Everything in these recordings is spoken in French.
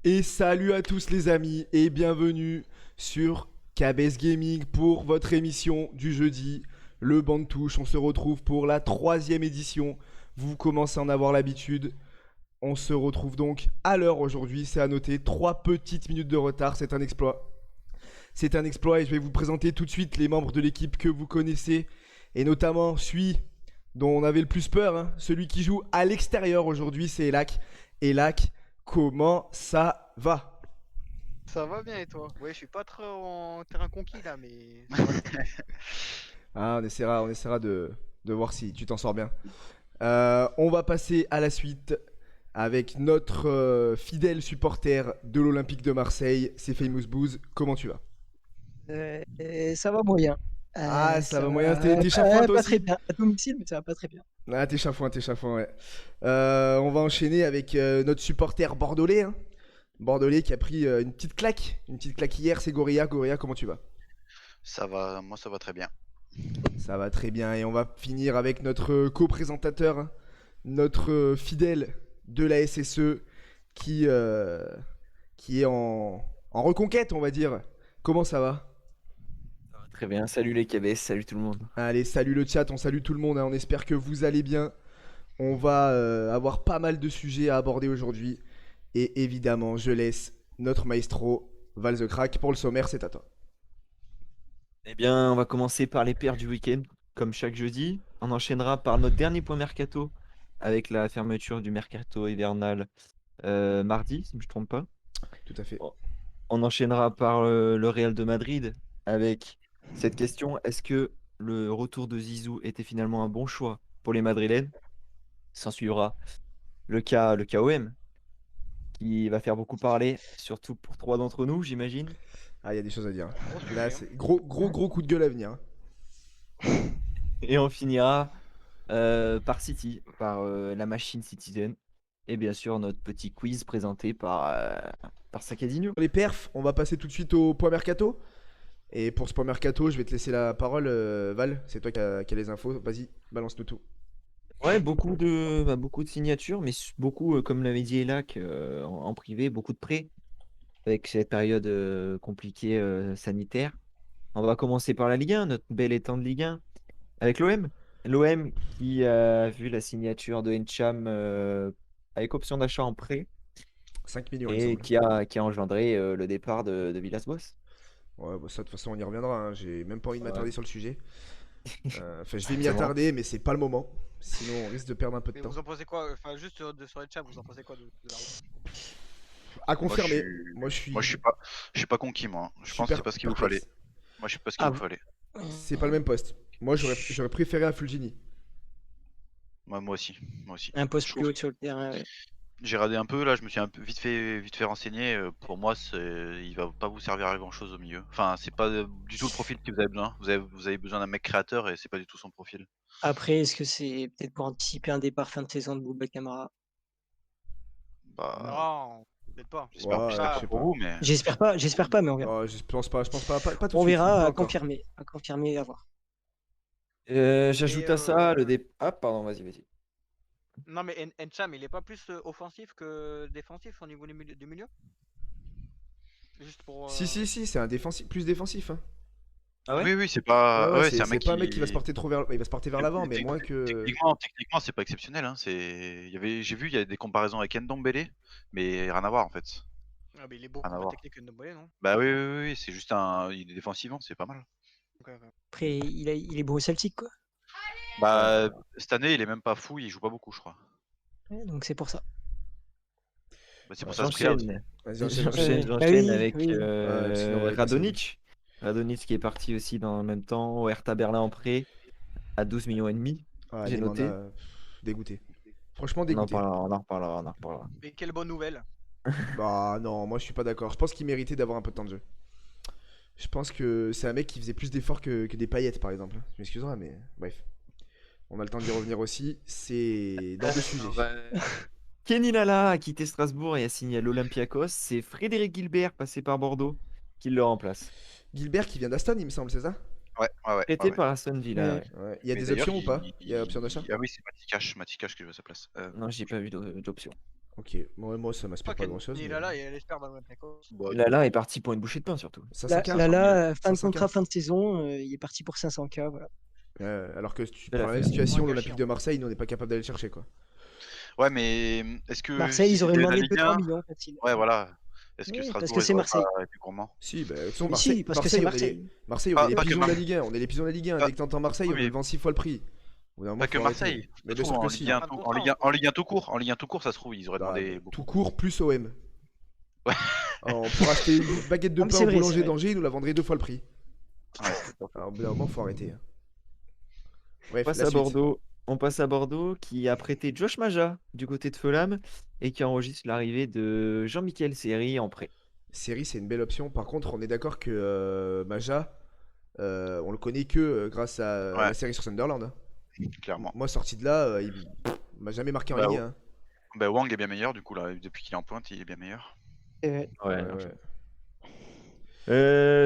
Et salut à tous les amis et bienvenue sur KBS Gaming pour votre émission du jeudi, le banc de touche. On se retrouve pour la troisième édition. Vous commencez à en avoir l'habitude. On se retrouve donc à l'heure aujourd'hui. C'est à noter, 3 petites minutes de retard. C'est un exploit. C'est un exploit et je vais vous présenter tout de suite les membres de l'équipe que vous connaissez. Et notamment celui dont on avait le plus peur, hein, celui qui joue à l'extérieur aujourd'hui, c'est Elak. Elak, comment ça va? Ça va bien et toi? Ouais, je suis pas trop en terrain conquis là, mais ça va bien. Ah, on essaiera de voir si tu t'en sors bien. On va passer à la suite avec notre fidèle supporter de l'Olympique de Marseille, c'est Famous Booze. Comment tu vas? Ça va moyen. Ah, ça Ça va moyen. va T'es chafouin toi pas très aussi? bien. À domicile, mais ça va pas très bien. Ah, t'es chafouin, ouais. On va enchaîner avec notre supporter bordelais, hein. Bordelais qui a pris une petite claque. Une petite claque hier, c'est Gorilla. Gorilla, comment tu vas? Ça va, moi ça va très bien. Ça va très bien. Et on va finir avec notre co-présentateur, hein, notre fidèle de la SSE qui, euh, qui est en reconquête, on va dire. Comment ça va? Très bien, salut les KBS, salut tout le monde. Allez, salut le chat, on salue tout le monde, hein. On espère que vous allez bien. On va avoir pas mal de sujets à aborder aujourd'hui. Et évidemment, je laisse notre maestro Val the Crack pour le sommaire, c'est à toi. Eh bien, on va commencer par les paires du week-end, comme chaque jeudi. On enchaînera par notre dernier point mercato, avec la fermeture du mercato hivernal mardi, si je ne me trompe pas. Tout à fait. On enchaînera par le Real de Madrid, avec cette question, est-ce que le retour de Zizou était finalement un bon choix pour les Madrilènes? S'en suivra le KOM, qui va faire beaucoup parler, surtout pour 3 d'entre nous, j'imagine. Ah, il y a des choses à dire. Gros sujet, Là, hein. c'est gros coup de gueule à venir, hein. Et on finira par City, par la machine Citizen. Et bien sûr, notre petit quiz présenté par Sakadinho. Pour les perfs, on va passer tout de suite au point mercato. Et pour ce point mercato, je vais te laisser la parole, Val. C'est toi qui as les infos. Vas-y, balance-nous tout. Ouais, beaucoup de signatures, mais beaucoup, comme l'avait dit Elak en privé, beaucoup de prêts avec cette période compliquée sanitaire. On va commencer par la Ligue 1, notre bel étang de Ligue 1, avec l'OM. L'OM qui a vu la signature de Encham avec option d'achat en prêt 5 millions, il me et semble. qui a engendré le départ de Villas-Boas. Ouais, bah ça, de toute façon, on y reviendra, hein. J'ai même pas envie de Ouais, m'attarder sur le sujet. Enfin, je vais m'y exactement. attarder, mais c'est pas le moment. Sinon, on risque de perdre un peu de Mais temps. vous en pensez quoi? Enfin, juste sur les chats, vous en pensez quoi de la route? À Moi je suis, confirmer. Moi, je moi suis je suis pas conquis moi. Je pense que super c'est pas ce qu'il vous fallait. perplexe. Moi je sais pas ce qu'il Ah, vous fallait. C'est pas le même poste. Moi, j'aurais préféré un Fulgini. Moi aussi, moi aussi. un poste Je plus trouve. haut sur le terrain. Ouais. J'ai radé un peu là, je me suis un peu vite fait renseigner. Pour moi, il va pas vous servir à grand chose au milieu. Enfin, c'est pas du tout le profil que vous avez besoin. Vous avez besoin d'un mec créateur et c'est pas du tout son profil. Après, est-ce que c'est peut-être pour anticiper un départ fin de saison de Bouba Camara? Bah, Non, peut-être pas. Ouais, j'espère je pas sais pour pas. vous, mais J'espère pas, mais on verra. Oh, je pense pas, pas tout de On suite. verra, Pas à encore. confirmer, à voir. Et J'ajoute à ça le départ. Ah, pardon, vas-y. non, mais Encham, il est pas plus offensif que défensif au niveau du milieu? Juste pour. Si, c'est un défensif, plus défensif, hein. Ah ouais? oui, oui, c'est Ouais, pas. ouais, Ouais, c'est un c'est mec pas un mec qui va se qui. porter trop vers, il va se porter vers l'avant, mais moins que. Techniquement, c'est pas exceptionnel. Hein. J'ai vu, il y a des comparaisons avec Ndombele, mais rien à voir en fait. Ah, mais il est Rien beaucoup à moins voir. technique que Ndombele, non? Bah oui, c'est juste il est défensivement, c'est pas mal. Ok. Après, il est bon au Celtic, quoi. Bah cette année, il est même pas fou, il joue pas beaucoup, je crois. Ouais, donc c'est pour ça. Bah, c'est pour Ouais. ça ce prix-là aussi. J'enchaîne. Vas-y, enchaîne. Bah J'enchaîne oui, avec oui. Ouais, sinon on va les passer. Radonic. Radonic qui est parti aussi dans le même temps au Hertha Berlin en prêt à 12 millions et demi. Ah, J'ai Limanda, noté. dégoûté. Franchement, On en dégoûté. parlera, on en reparlera, on en reparlera. Mais quelle bonne nouvelle. Bah non, moi je suis pas d'accord. Je pense qu'il méritait d'avoir un peu de temps de jeu. Je pense que c'est un mec qui faisait plus d'efforts que des paillettes, par exemple. Tu m'excuseras, mais bref. On a le temps d'y revenir aussi. C'est dans le sujet. Kenny Lala a quitté Strasbourg et a signé à l'Olympiakos. C'est Frédéric Gilbert, passé par Bordeaux, qui le remplace. Gilbert qui vient d'Aston, il me semble, c'est ça? Prêté Ouais. par Aston Villa, Ouais. ouais. Ouais. Il y a Mais des d'ailleurs, options ou pas? Il y a option d'achat? ah oui, c'est Matty Cash qui joue à sa place. Non, j'ai pas vu d'option. Ok, moi ça Je m'inspire crois pas qu'elle grand chose. est là et elle espère dans le précoce. Bah, Lala est parti pour une bouchée de pain surtout. 500K Lala, fin de 500K. contrat, fin de saison, il est parti pour 500K, voilà. Alors que tu Belle prends la même affaire. situation, Moins l'Olympique gâché, de en Marseille, nous on n'est pas capable d'aller le chercher quoi. Ouais, mais est-ce que Marseille, si ils auraient c'était la demandé Ligue 2-3 1, millions facile. ouais, voilà. Est-ce que Oui, parce Strasbourg, que ils c'est auraient Marseille. pas été gourmands? Si, bah, de toute façon, Mais Marseille, si, parce que c'est Marseille, on est Pas, les pas que pigeons de la Mar- Ligue 1. On est les pigeons de la Ligue 1. pas, Dès que t'entends Marseille, oui, on te mais le vend 6 fois le prix. Au bout d'un moment, pas que faut arrêter. Marseille. Mais Ça se bien trouve, sûr que en si. Ligue 1 Fin de tout, contrat, en Ligue 1 tout court, ça se trouve, ils auraient Bah, demandé beaucoup. tout court plus OM. Ouais. Alors, pour acheter une baguette de Ah, mais pain c'est au vrai, boulanger c'est vrai. d'Angers, ils nous la vendraient 2 fois le prix. Ouais, c'est pas faux. Alors, au bout d'un moment, faut arrêter. Hein. On Bref, passe la à suite. Bordeaux. On passe à Bordeaux qui a prêté Josh Maja du côté de Fulham et qui enregistre l'arrivée de Jean-Michel Seri en prêt. Série, c'est une belle option. Par contre, on est d'accord que Maja, on le connaît que grâce à Ouais, la série sur Sunderland. Hein. clairement. Moi, sorti de là, il m'a jamais marqué en Bah, Ligue 1. Hein. Bah, Wang est bien meilleur, du coup, là, depuis qu'il est en pointe, il est bien meilleur. Ouais, Ouais, largement. ouais.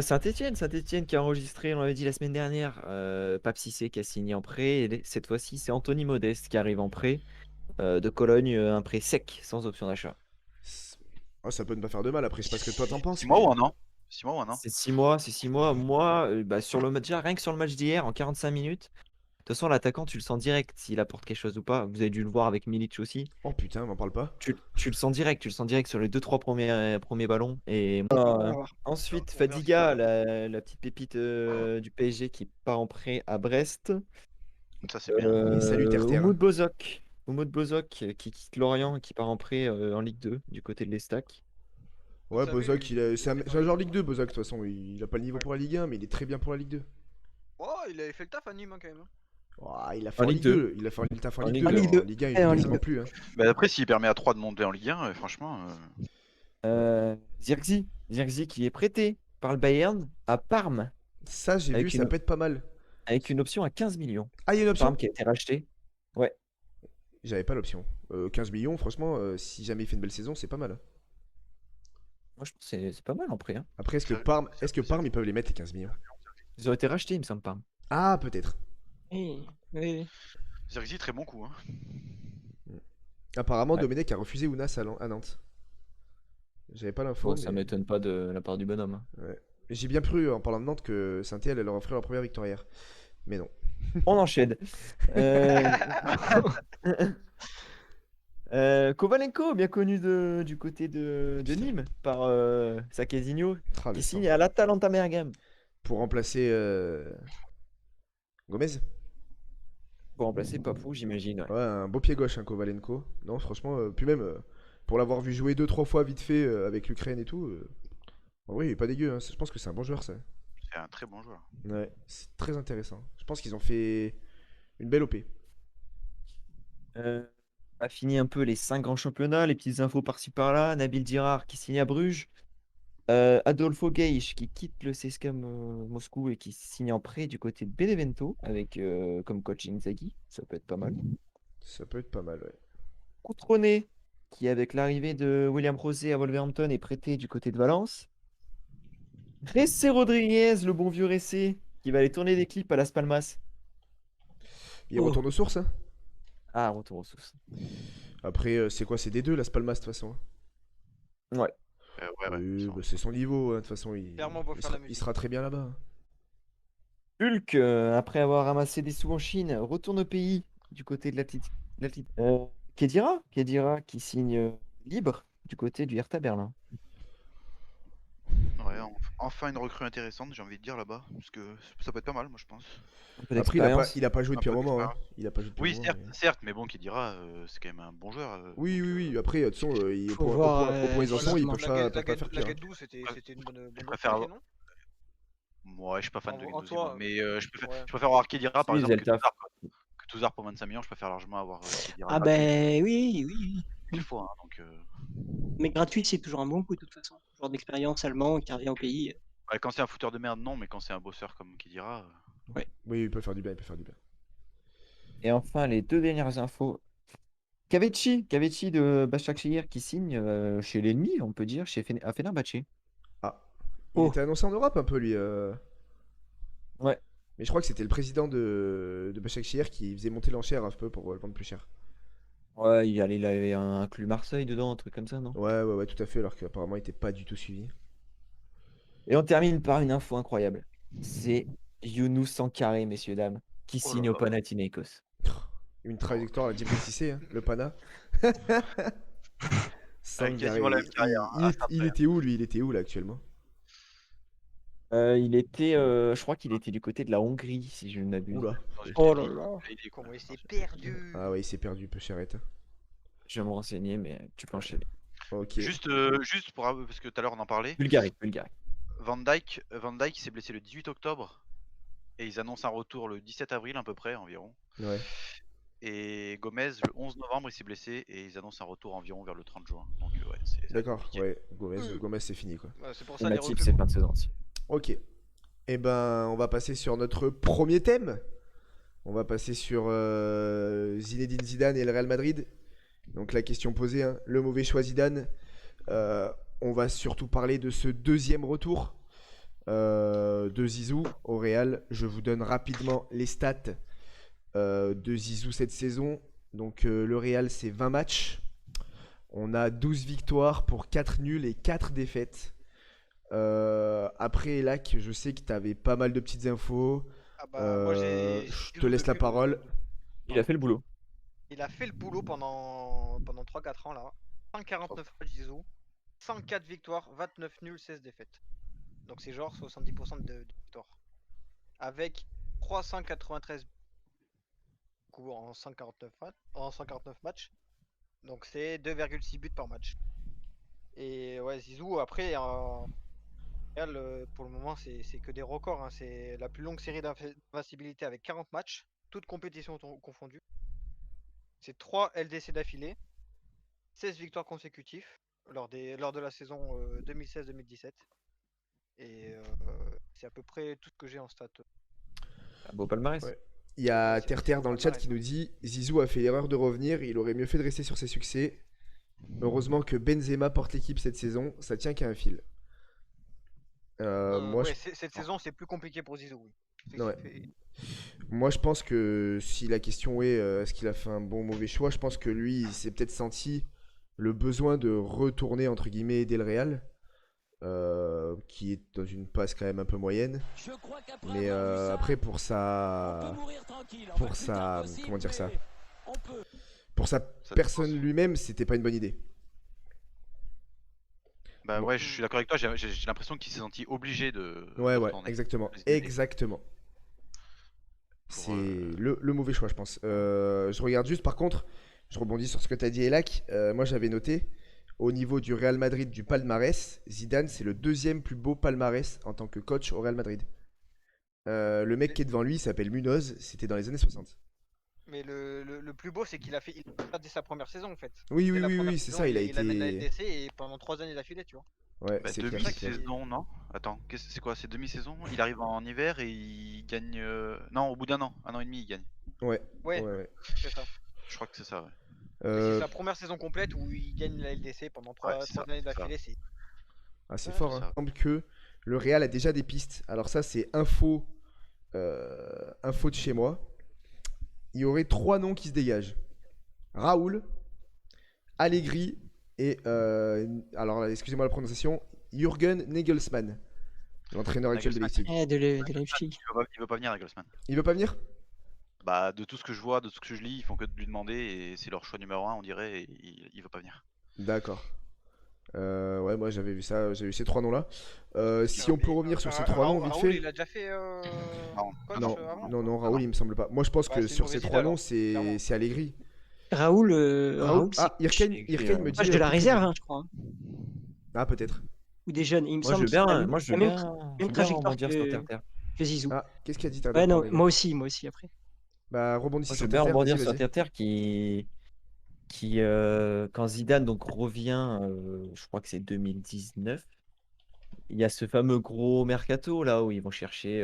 Saint-Étienne qui a enregistré, on l'avait dit la semaine dernière, Pape Cissé qui a signé en prêt. Et cette fois-ci, c'est Anthony Modeste qui arrive en prêt de Cologne, un prêt sec, sans option d'achat. Oh, ça peut ne pas faire de mal. Après, je sais pas ce que toi t'en penses. 6 mois Mais... ou un an? 6 mois ou un an? C'est 6 mois, c'est 6 mois. Moi, bah, sur le match, déjà, rien que sur le match d'hier, en 45 minutes, de toute façon, l'attaquant, tu le sens direct s'il apporte quelque chose ou pas. Vous avez dû le voir avec Milic aussi. Oh putain, m'en parle pas. Tu le sens direct sur les 2-3 premiers ballons. Et On va voir. ensuite, On verra Fadiga, ce qu'il la petite pépite du PSG qui part en prêt à Brest. Ça, c'est bien. Et salut Terre-Terre. Oumoud Bozok. Oumoud Bozok qui quitte Lorient et qui part en prêt en Ligue 2 du côté de l'Estac. Ouais, Vous savez, Bozok, lui, c'est un il est dans genre les- Ligue 2, Bozok, de toute façon. Il a pas le niveau pour la Ligue 1, mais il est très bien pour la Ligue 2. Oh, il avait fait le taf à Nîmes hein, quand même. Hein. Ouah, il a fait En en Ligue Ligue 2. 2. Il a fait le taf en En Ligue Ligue 2. En Ligue En 2. Ligue 1, il Et en est Ligue quasiment 2. plus. Hein. Bah, après, s'il permet à 3 de monter en Ligue 1, franchement. Zirkzee qui est prêté par le Bayern à Parme Ça, j'ai vu, avec ça une, peut être pas mal. avec une option à 15 millions. Ah, il y a une option? Parme qui a été racheté. Ouais. J'avais pas l'option. 15 millions, franchement, si jamais il fait une belle saison, c'est pas mal. Moi, je pense que c'est pas mal en prêt. Hein. Après, est-ce que Parme, ils peuvent les mettre les 15 millions? Ils auraient été rachetés, il me semble, Parme. Ah, peut-être. Oui, oui. Zirkzee, très bon coup. Hein. Apparemment, Ouais. Domenech a refusé Ounas à Nantes. J'avais pas l'info. Bon, ça mais... m'étonne pas de la part du bonhomme. Hein. Ouais. J'ai bien cru, en parlant de Nantes, que Saint-Étienne allait leur offrir leur première victoire hier. Mais non. On enchaîne. Kovalenko, bien connu du côté de Nîmes par Sakezinho, Ah, le qui sang. signe à l'Atalanta Bergame Pour remplacer Gomez. pour remplacer Papou, j'imagine. Ouais. Ouais, un beau pied gauche, hein, Kovalenko. Non, franchement, puis même, pour l'avoir vu jouer 2-3 fois vite fait avec l'Ukraine et tout, oui, il est pas dégueu. Hein. Je pense que c'est un bon joueur, ça. C'est un très bon joueur. Ouais, c'est très intéressant. Je pense qu'ils ont fait une belle OP. On a fini un peu les 5 grands championnats, les petites infos par-ci par-là. Nabil Dirard qui signe à Bruges. Adolfo Geish qui quitte le CSKA Moscou et qui signe en prêt du côté de Benevento avec comme coach Inzaghi. Ça peut être pas mal. Ça peut être pas mal, ouais. Coutronnet qui, avec l'arrivée de William José à Wolverhampton, est prêté du côté de Valence. Ressé Rodriguez, le bon vieux Ressé, qui va aller tourner des clips à Las Palmas. Il Oh. retourne aux sources, hein. Ah, retour aux sources. Après, c'est quoi? C'est des deux, Las Palmas, de toute façon. Hein. Ouais. Ouais, Oui, ça- bah, c'est son niveau, hein, de toute façon. Clairement, pour faire la musique. sera très bien là-bas. Hein. Hulk, après avoir ramassé des sous en Chine, retourne au pays du côté de l'Atlético. Khedira qui signe libre du côté du Hertha Berlin. Ouais, enfin une recrue intéressante, j'ai envie de dire là-bas. Parce que ça peut être pas mal, moi je pense. Un peu Après, d'expérience. il a pas joué Un depuis un peu moment. Hein. d'expérience. Il a pas joué depuis Oui, un moment. certes, mais- certes, mais bon, qui dira, c'est quand même un bon joueur. Oui, donc, oui, oui. Après, de toute façon, au Faut point, voir, au point ils en voilà, sont, ils la peuvent pas faire pire. La Hein. Gueddou, c'était une bonne préfère recrue, non? Ouais, je suis pas fan de En Guendouzi, soi, moi. Mais ouais. je préfère avoir Khedira par Si, exemple ils faisaient le taf. que Touzard pour 25 millions. Je préfère largement avoir Khedira Ah gratuit. ben oui, oui. Mille fois, hein, donc, Mais gratuit, c'est toujours un bon coup de toute façon. Joueur d'expérience allemand qui revient au pays. ouais, quand c'est un fouteur de merde, non, mais quand c'est un bosseur comme Khedira. Oui, il peut faire du bien, il peut faire du bien. Et enfin, les deux dernières infos. Kavechi de Başakşehir qui signe chez l'ennemi, on peut dire, à Fenerbahçe. Ah. Il Oh. était annoncé en Europe un peu, lui. Ouais. Mais je crois que c'était le président de Başakşehir qui faisait monter l'enchère un peu pour le vendre plus cher. Ouais, il avait inclus Marseille dedans, un truc comme ça, non? Ouais, tout à fait, alors qu'apparemment il était pas du tout suivi. Et on termine par une info incroyable. C'est Younous Sankharé, messieurs, dames, qui Oh là signe au là. Panathinaikos. Une trajectoire à la Djibril Cissé, hein, le Pana. Avec quasiment la même Sangaré. carrière. Hein. Ah, Il était où lui? Il était où là actuellement? Je crois qu'il était du côté de la Hongrie, si je ne m'abuse. Oula. dans une Oh vieille là ligue. là. Vieille ligue, quoi. Comment il s'est Dans une vieille ligue. perdu. Ah ouais, il s'est perdu, peu charrette. Je vais me renseigner, mais tu peux enchaîner. Ok. Juste pour parce que tout à l'heure on en parlait. Bulgarie. Van Dyke il s'est blessé le 18 octobre et ils annoncent un retour le 17 avril à peu près environ. Ouais. Et Gomez le 11 novembre il s'est blessé et ils annoncent un retour environ vers le 30 juin. Donc ouais, ça va être D'accord, compliqué. ouais. Gomez c'est fini quoi. Ouais, c'est pour Et ça les Matip, recrues. c'est fin de saison aussi. Ok. Eh ben, on va passer sur notre premier thème. On va passer sur Zinedine Zidane et le Real Madrid. Donc la question posée, hein, le mauvais choix Zidane. On va surtout parler de ce deuxième retour de Zizou au Real. Je vous donne rapidement les stats de Zizou cette saison. Donc le Real c'est 20 matchs. On a 12 victoires pour 4 nuls et 4 défaites. Après Lac, je sais que tu avais pas mal de petites infos. Ah bah, moi j'ai. Je te laisse la parole. Il a fait le boulot. Il a fait le boulot pendant 3-4 ans là. 149 matchs Zizou, 104 victoires, 29 nuls, 16 défaites. Donc c'est genre 70% de victoires. Avec 393 coups en 149 matchs. Donc c'est 2,6 buts par match. Et ouais, Zizou après Real, pour le moment c'est que des records. Hein. C'est la plus longue série d'invincibilité avec 40 matchs, toutes compétitions confondues. C'est 3 LDC d'affilée, 16 victoires consécutives lors de la saison 2016-2017. Et c'est à peu près tout ce que j'ai en stats. Un beau palmarès. Ouais. Il y a Ouais, c'est Terre beau dans le chat palmarès, qui hein. nous dit Zizou a fait l'erreur de revenir, il aurait mieux fait de rester sur ses succès. Heureusement que Benzema porte l'équipe cette saison, ça tient qu'à un fil. Moi, Ouais, cette saison c'est plus compliqué pour Zizou. Oui. Ouais. Moi, je pense que si la question est est-ce qu'il a fait un bon ou mauvais choix, je pense que lui, il s'est peut-être senti le besoin de retourner, entre guillemets, aider le Real, qui est dans une passe quand même un peu moyenne. Mais après, pour sa... Comment dire ça? Pour sa Ça personne dépend. lui-même, c'était pas une bonne idée. Bah Bon. ouais, je suis d'accord avec toi, j'ai l'impression qu'il s'est senti obligé de Ouais, retourner. exactement. Les aider. Exactement. Pour, C'est le mauvais choix, je pense. Je regarde juste, par contre, je rebondis sur ce que tu as dit, Elak. Moi, j'avais noté, au niveau du Real Madrid du palmarès, Zidane, c'est le deuxième plus beau palmarès en tant que coach au Real Madrid. Le mec qui est devant lui il s'appelle Munoz, c'était dans les années 60. Mais le plus beau, c'est qu'il a fait dès sa première saison en fait. Oui, Dès la première c'est saison, ça, il a il amène la été... LDC et pendant 3 années d'affilée, tu vois. Ouais, Bah, c'est clair, c'est clair. demi-saison, non? Attends, c'est quoi? C'est demi-saison? Il arrive en hiver et il gagne. Non, au bout d'un an et demi, il gagne. Ouais, Ouais, ouais. c'est ça. Je crois que c'est ça, ouais. C'est Euh, sa première saison complète où il gagne la LDC pendant 3 c'est ça, années c'est ça. d'affilée. C'est Ah, c'est Ouais, fort, c'est hein. ça. Il semble que le Real a déjà des pistes. Alors ça, c'est info de chez moi. Il y aurait 3 noms qui se dégagent. Raoul, Allegri et alors excusez-moi la prononciation, Jürgen Nagelsmann, l'entraîneur actuel de Nagelsmann. Leipzig. De Leipzig. Il veut pas venir, Nagelsmann. Il veut pas venir? Bah, de tout ce que je vois, de tout ce que je lis, ils font que de lui demander et c'est leur choix numéro 1, on dirait, et il veut pas venir. D'accord. Ouais, moi j'avais vu ça, j'ai vu ces 3 noms-là. Si Et- on peut revenir sur ces 3 noms vite Raoul, fait. il a déjà fait Non. coach Non, avant. non, Raoul, il me semble pas. Moi je pense Bah, que c'est une sur mauvaise ces idée, 3 noms, alors, clairement. c'est Allegri. Raoul, Ah, c'est Irken me dit. coach de la réserve, hein, je crois. Hein. Ah, peut-être. Ou des jeunes. Il me Moi, je semble veux qu'il a bien, la moi, je veux même, bien, même je veux bien trajectoire rebondir sur Terre. que Zizou. Ah, qu'est-ce qu'il a dit, Tardé? Ouais, non, Pardon, les gars. moi aussi après. Bah, rebondissez Moi, je sur veux bien Terre, rebondir vas-y, sur vas-y. Terre qui quand Zidane donc revient, je crois que c'est 2019. Il y a ce fameux gros mercato là où ils vont chercher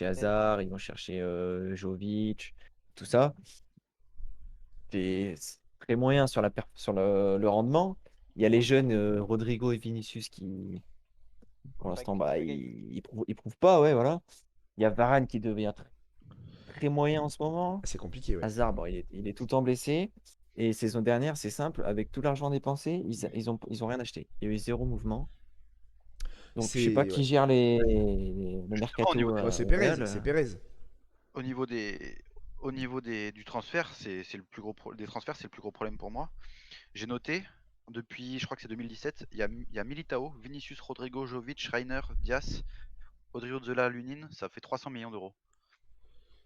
Hazard, ils vont chercher Jovic, tout ça. C'est très moyen sur sur le rendement. Il y a les jeunes Rodrigo et Vinicius qui, pour l'instant, bah, Bagaye. ils prouvent pas, ouais, voilà. Il y a Varane qui devient très, très moyen en ce moment. C'est compliqué, ouais. Hazard, bon, il est tout le temps blessé. Et saison dernière, c'est simple, avec tout l'argent dépensé, ils ont rien acheté. Il y a eu 0 mouvement. Donc je sais pas C'est qui ouais. gère le Justement, au niveau mercato des, Ouais, c'est au Pérez, Real. c'est Pérez. au niveau des, du transfert, c'est le plus gros des transferts, c'est le plus gros problème pour moi. J'ai noté, depuis, je crois que c'est 2017, il y a Militao, Vinicius, Rodrigo, Jovic, Reiner, Diaz, Odriozola, Lunin, ça fait 300 millions d'euros.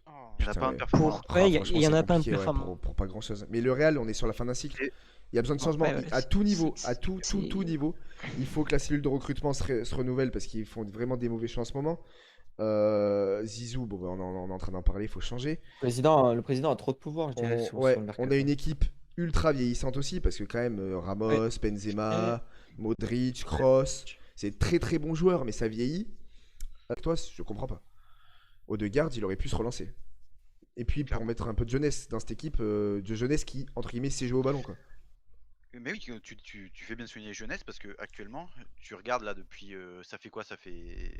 Oh. Il n'y en a Putain, pas un ouais. performant là. Ouais, il Franchement, y en c'est a pas un compliqué, ouais, performant. pour pas grand-chose. Mais le Real, on est sur la fin d'un cycle. Et- Il y a besoin de changement Ouais, ouais, à tout niveau, c'est- à tout c'est- niveau. Il faut que la cellule de recrutement se renouvelle parce qu'ils font vraiment des mauvais choix en ce moment. Zizou, bon, bah, on est en train d'en parler, il faut changer. Le président a trop de pouvoir, je dirais, sur Ouais, le on mercato. a une équipe ultra vieillissante aussi parce que quand même Ramos, Ouais. Benzema, Modric, Kroos, c'est très très bons joueurs, mais ça vieillit. Avec toi, je comprends pas. Odegaard, il aurait pu se relancer. Et puis pour Clairement. mettre un peu de jeunesse dans cette équipe, de jeunesse qui, entre guillemets, sait jouer au ballon, quoi. Mais oui, tu fais bien souligner jeunesse parce que actuellement, tu regardes là depuis, ça fait quoi? Ça fait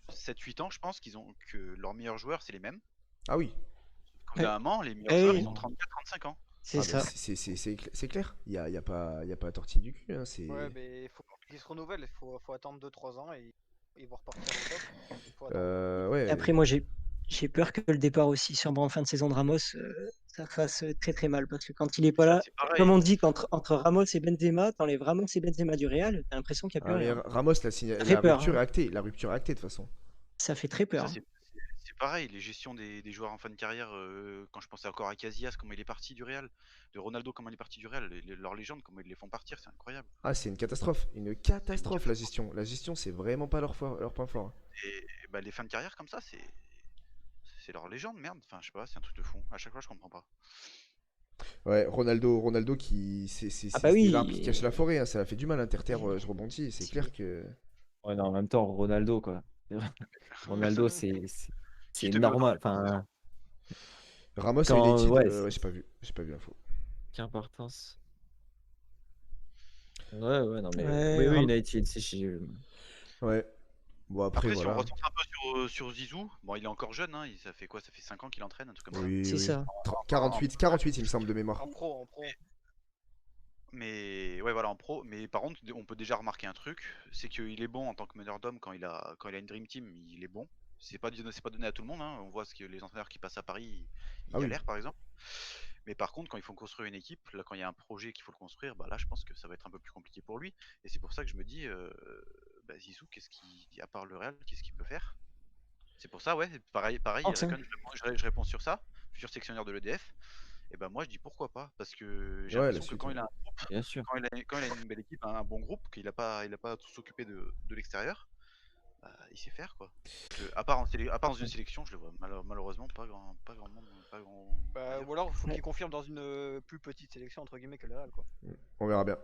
7-8 ans, je pense, que leurs meilleurs joueurs, c'est les mêmes. Ah oui, Comme Ouais. d'un moment, les meilleurs Eh joueurs, oui. ils ont 34-35 ans. C'est ah, ça. bah, c'est clair. Il y a pas tortille du cul. Hein, c'est... Ouais, mais il faut qu'ils se renouvellent, faut attendre 2-3 ans et ils vont repartir au top. Il faut attendre. Ouais. Et après, moi, j'ai peur que le départ aussi, sûrement en fin de saison de Ramos, ça fasse très très mal. Parce que quand il est pas là, C'est pareil. comme on dit qu'entre Ramos et Benzema, t'enlèves Ramos et Benzema du Real, t'as l'impression qu'il n'y a plus Ah, mais rien. Ramos, Ça la fait peur. rupture est Hein. actée. La rupture est actée de toute façon. Ça fait très peur. Ça, Hein. c'est pareil, les gestions des joueurs en fin de carrière, quand je pensais encore à Casillas, comment il est parti du Real, de Ronaldo, comment il est parti du Real, leurs légendes, comment ils les font partir, c'est incroyable. Ah, c'est une catastrophe. Une catastrophe, la gestion. La gestion, c'est vraiment pas leur point fort. Et bah, les fins de carrière comme ça, c'est leur légende, merde. Enfin, je sais pas, c'est un truc de fou. À chaque fois, je comprends pas. Ouais, Ronaldo qui. C'est Ah bah oui. l'arbre qui cache la forêt. Hein, ça a fait du mal, Inter-Terre, je rebondis. C'est clair que. Ouais, non, en même temps, Ronaldo, quoi. Ronaldo, c'est Qui te met normal. autant de Enfin, Ramos à quand, United, ouais, ouais, j'ai pas vu l'info. qu'importance. Ouais, non, mais Ouais, oui, Ram- United, c'est Ouais. Bon, après, Après, si on voilà. recentre un peu sur Zizou, bon, il est encore jeune, hein, ça fait quoi? Ça fait 5 ans qu'il entraîne, un truc comme ça. Oui, c'est oui. ça. 48, il me semble, de mémoire. En pro. Mais ouais, voilà, en pro. Mais par contre, on peut déjà remarquer un truc, c'est qu'il est bon en tant que meneur d'hommes quand il a une Dream Team, il est bon. C'est pas donné à tout le monde, hein. On voit ce que les entraîneurs qui passent à Paris, ils Ah oui. galèrent par exemple. Mais par contre, quand il faut construire une équipe, là, quand il y a un projet qu'il faut le construire, bah là, je pense que ça va être un peu plus compliqué pour lui. Et c'est pour ça que je me dis, bah, Zizou, à part le Real, qu'est-ce qu'il peut faire? C'est pour ça, ouais, pareil, Enfin. Rekon, je réponds sur ça, futur sectionnaire de l'EDF. Et ben moi, je dis pourquoi pas, parce que j'ai Ouais, la l'impression que suite, quand ouais. il a un groupe, bien sûr. quand il a une belle équipe, un bon groupe, qu'il a pas à tout s'occuper de l'extérieur, bah, il sait faire quoi. À part dans une sélection, je le vois malheureusement pas grand monde, pas grand. Bah, ou alors, il faut qu'il confirme dans une plus petite sélection, entre guillemets, que le Real, quoi. On verra bien. De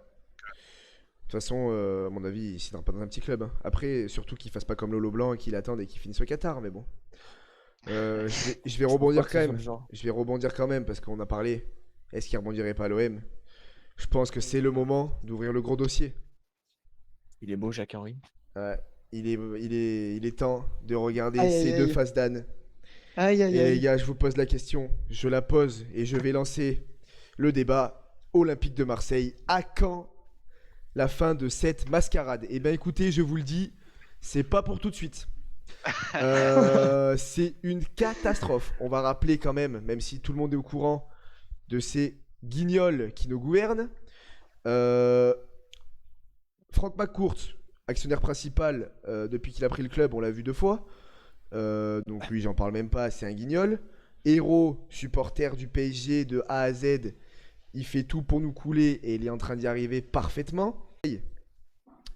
toute façon, à mon avis, il signera pas dans un petit club. Hein. Après, surtout qu'il fasse pas comme Lolo Blanc et qu'il attende et qu'il finisse au Qatar, mais bon. Je vais rebondir quand même. Je vais rebondir quand même parce qu'on a parlé. Est-ce qu'il rebondirait pas à l'OM? Je pense que c'est le moment d'ouvrir le gros dossier. Il est beau, Jacques Henry. Ouais, il est temps de regarder Aïe, ces aïe, deux aïe. faces d'âne. Aïe, aïe, Et les aïe. gars, je vous pose la question. Je la pose et je vais lancer le débat. Olympique de Marseille, à quand la fin de cette mascarade? Eh bien écoutez, je vous le dis, c'est pas pour tout de suite. C'est une catastrophe. On va rappeler quand même si tout le monde est au courant de ces guignols qui nous gouvernent. Franck McCourt, actionnaire principal depuis qu'il a pris le club, on l'a vu 2 fois. Donc lui, j'en parle même pas, c'est un guignol. Héros, supporter du PSG de A à Z, il fait tout pour nous couler et il est en train d'y arriver parfaitement.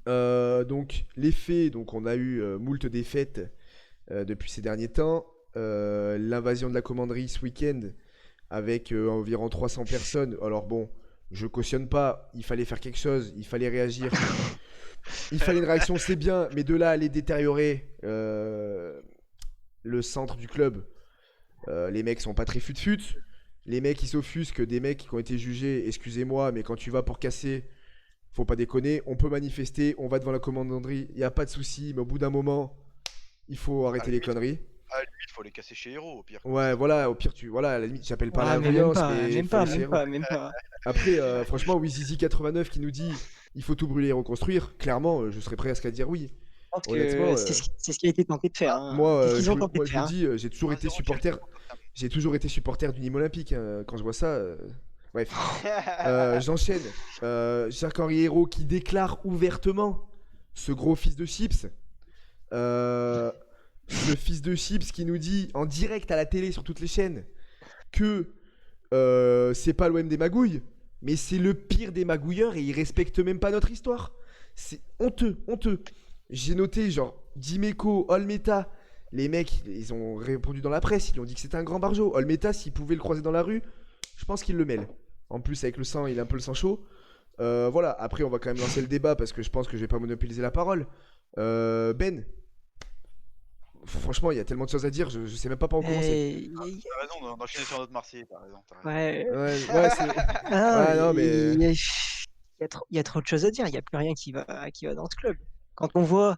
Donc les faits, donc on a eu moult défaites depuis ces derniers temps. L'invasion de la commanderie ce week-end avec environ 300 personnes. Alors bon, je cautionne pas, il fallait faire quelque chose, il fallait réagir. Il fallait une réaction, c'est bien, mais de là à aller détériorer le centre du club, les mecs sont pas très fut-fut. Les mecs ils s'offusquent, des mecs qui ont été jugés, excusez-moi, mais quand tu vas pour casser, faut pas déconner, on peut manifester, on va devant la commanderie, il n'y a pas de souci, mais au bout d'un moment, il faut arrêter les conneries. À la limite, faut les casser chez Hero au pire. Ouais, voilà, au pire, voilà, à la limite, j'appelle pas Ah, mais même l'influence, pas, mais même faut pas, laisser même Hero. pas, même pas. Après, franchement, Wizizi89 qui nous dit il faut tout brûler et reconstruire, clairement, je serais prêt à ce qu'à dire oui. Je pense que Honnêtement, c'est ce qui a été tenté de faire. Hein. moi, C'est ce qu'ils ont tenté moi, de je faire. vous Hein. dis, j'ai toujours été 1-0 supporter. Chelsea contre Tottenham. J'ai toujours été supporter du Nîmes Olympique. Hein, quand je vois ça, bref. J'enchaîne. Jacques-Henri Hérault qui déclare ouvertement ce gros fils de chips. Ce fils de chips qui nous dit en direct à la télé sur toutes les chaînes que c'est pas l'OM des magouilles, mais c'est le pire des magouilleurs et il respecte même pas notre histoire. C'est honteux, honteux. J'ai noté genre Dimeco, Olmeta, les mecs, ils ont répondu dans la presse, ils ont dit que c'était un grand barjot. Olmeta, s'il pouvait le croiser dans la rue, je pense qu'il le mêle. En plus, avec le sang, il a un peu le sang chaud. Voilà, après, on va quand même lancer le débat parce que je pense que je vais pas monopoliser la parole. Ben, franchement, il y a tellement de choses à dire, je sais même pas par où commencer. T'as raison d'enchaîner sur notre Marseillais, t'as raison. Ouais. Ouais, c'est. Ah, Ouais, non, mais. il y a trop de choses à dire. Il n'y a plus rien qui va dans ce club. Quand on voit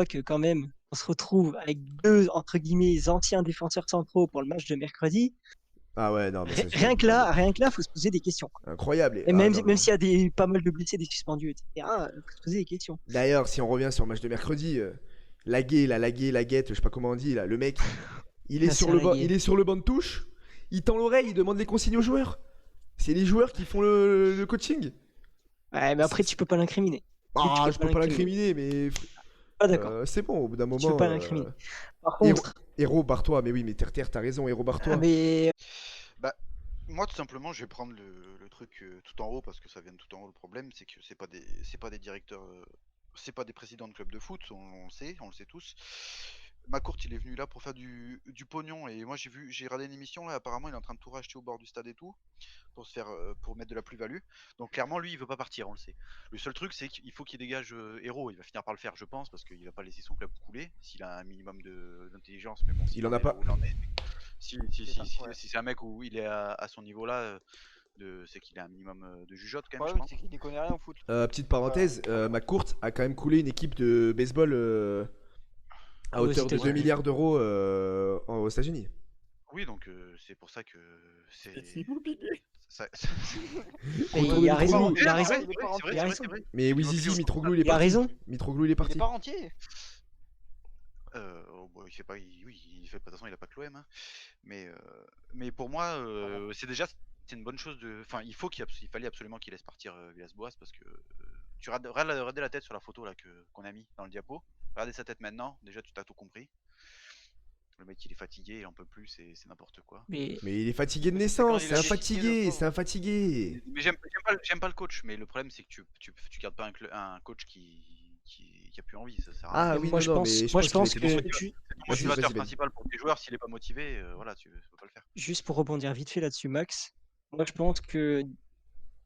que quand même on se retrouve avec deux entre guillemets anciens défenseurs centraux pour le match de mercredi, Ah ouais, non, mais ça, rien que là, faut se poser des questions. Incroyable. Et Ah, même, non, mais- même s'il y a pas mal de blessés, des suspendus, etc., faut se poser des questions. D'ailleurs, si on revient sur le match de mercredi, Laguette, je sais pas comment on dit, là, le mec, il est, Ah, sur c'est le banc, Laguet. il est sur le banc de touche, il tend l'oreille, il demande les consignes aux joueurs. C'est les joueurs qui font le coaching. Ouais, mais après, tu peux pas l'incriminer. Ah, peux je pas peux pas l'incriminer. l'incriminer, mais Pas d'accord. c'est bon, au bout d'un Tu peux moment. pas l'incriminer. Par Héros, contre, Héros, barre-toi, mais oui, mais Terre, t'as raison, Héros, barre-toi. mais Bah, moi tout simplement, je vais prendre le truc tout en haut parce que ça vient de tout en haut. Le problème, c'est que c'est pas des directeurs, c'est pas des présidents de clubs de foot, on le sait tous. Macourt, il est venu là pour faire du pognon et moi j'ai regardé une émission là, apparemment il est en train de tout racheter au bord du stade et tout pour se faire pour mettre de la plus-value. Donc clairement lui il veut pas partir, on le sait. Le seul truc c'est qu'il faut qu'il dégage Héros, il va finir par le faire je pense parce qu'il va pas laisser son club couler s'il a un minimum d'intelligence, mais bon s'il Il en a est là pas. où il en est, si Ouais. c'est un mec où il est à son niveau là, c'est qu'il a un minimum de jugeote quand Le même, je problème, pense. c'est qu'il n'y connaît rien au foot. Petite parenthèse, McCourt a quand même coulé une équipe de baseball à Aux hauteur de 2 États-Unis. milliards d'euros aux États-Unis. Oui, donc c'est pour ça que c'est. immobilier. Mais Retournez il a le raison, micro. il a raison. Il est pas Il a raison. c'est vrai. Mais oui, Zizi, Mitroglou, il est Il a parti. raison. Mitroglou, il est Il est parti. pas rentier. Oh, bah, il fait pas, oui, il fait pas, de toute façon, il a pas que l'OM, hein. Mais pour moi, c'est une bonne chose de. Enfin, il fallait absolument qu'il laisse partir Villas-Boas parce que tu regardez la tête sur la photo là qu'on a mis dans le diapo. Regardez sa tête maintenant. Déjà, tu t'as tout compris. Le mec, il est fatigué, il en peut plus, c'est n'importe quoi. Mais Mais il est fatigué de Mais c'est quand naissance, il c'est a un décidé fatigué, de c'est un fatigué. Mais j'aime pas le coach, mais le problème c'est que tu gardes pas un coach qui a plus envie, ça sert à Ah rien. oui, moi, non, je non, pense, mais je moi, pense je qu'il pense était que bon. ju- C'est ton Vas-y, motivateur Ben. principal pour tes joueurs, s'il est pas motivé, voilà, tu peux pas le faire. juste pour rebondir vite fait là-dessus, Max, moi, je pense que,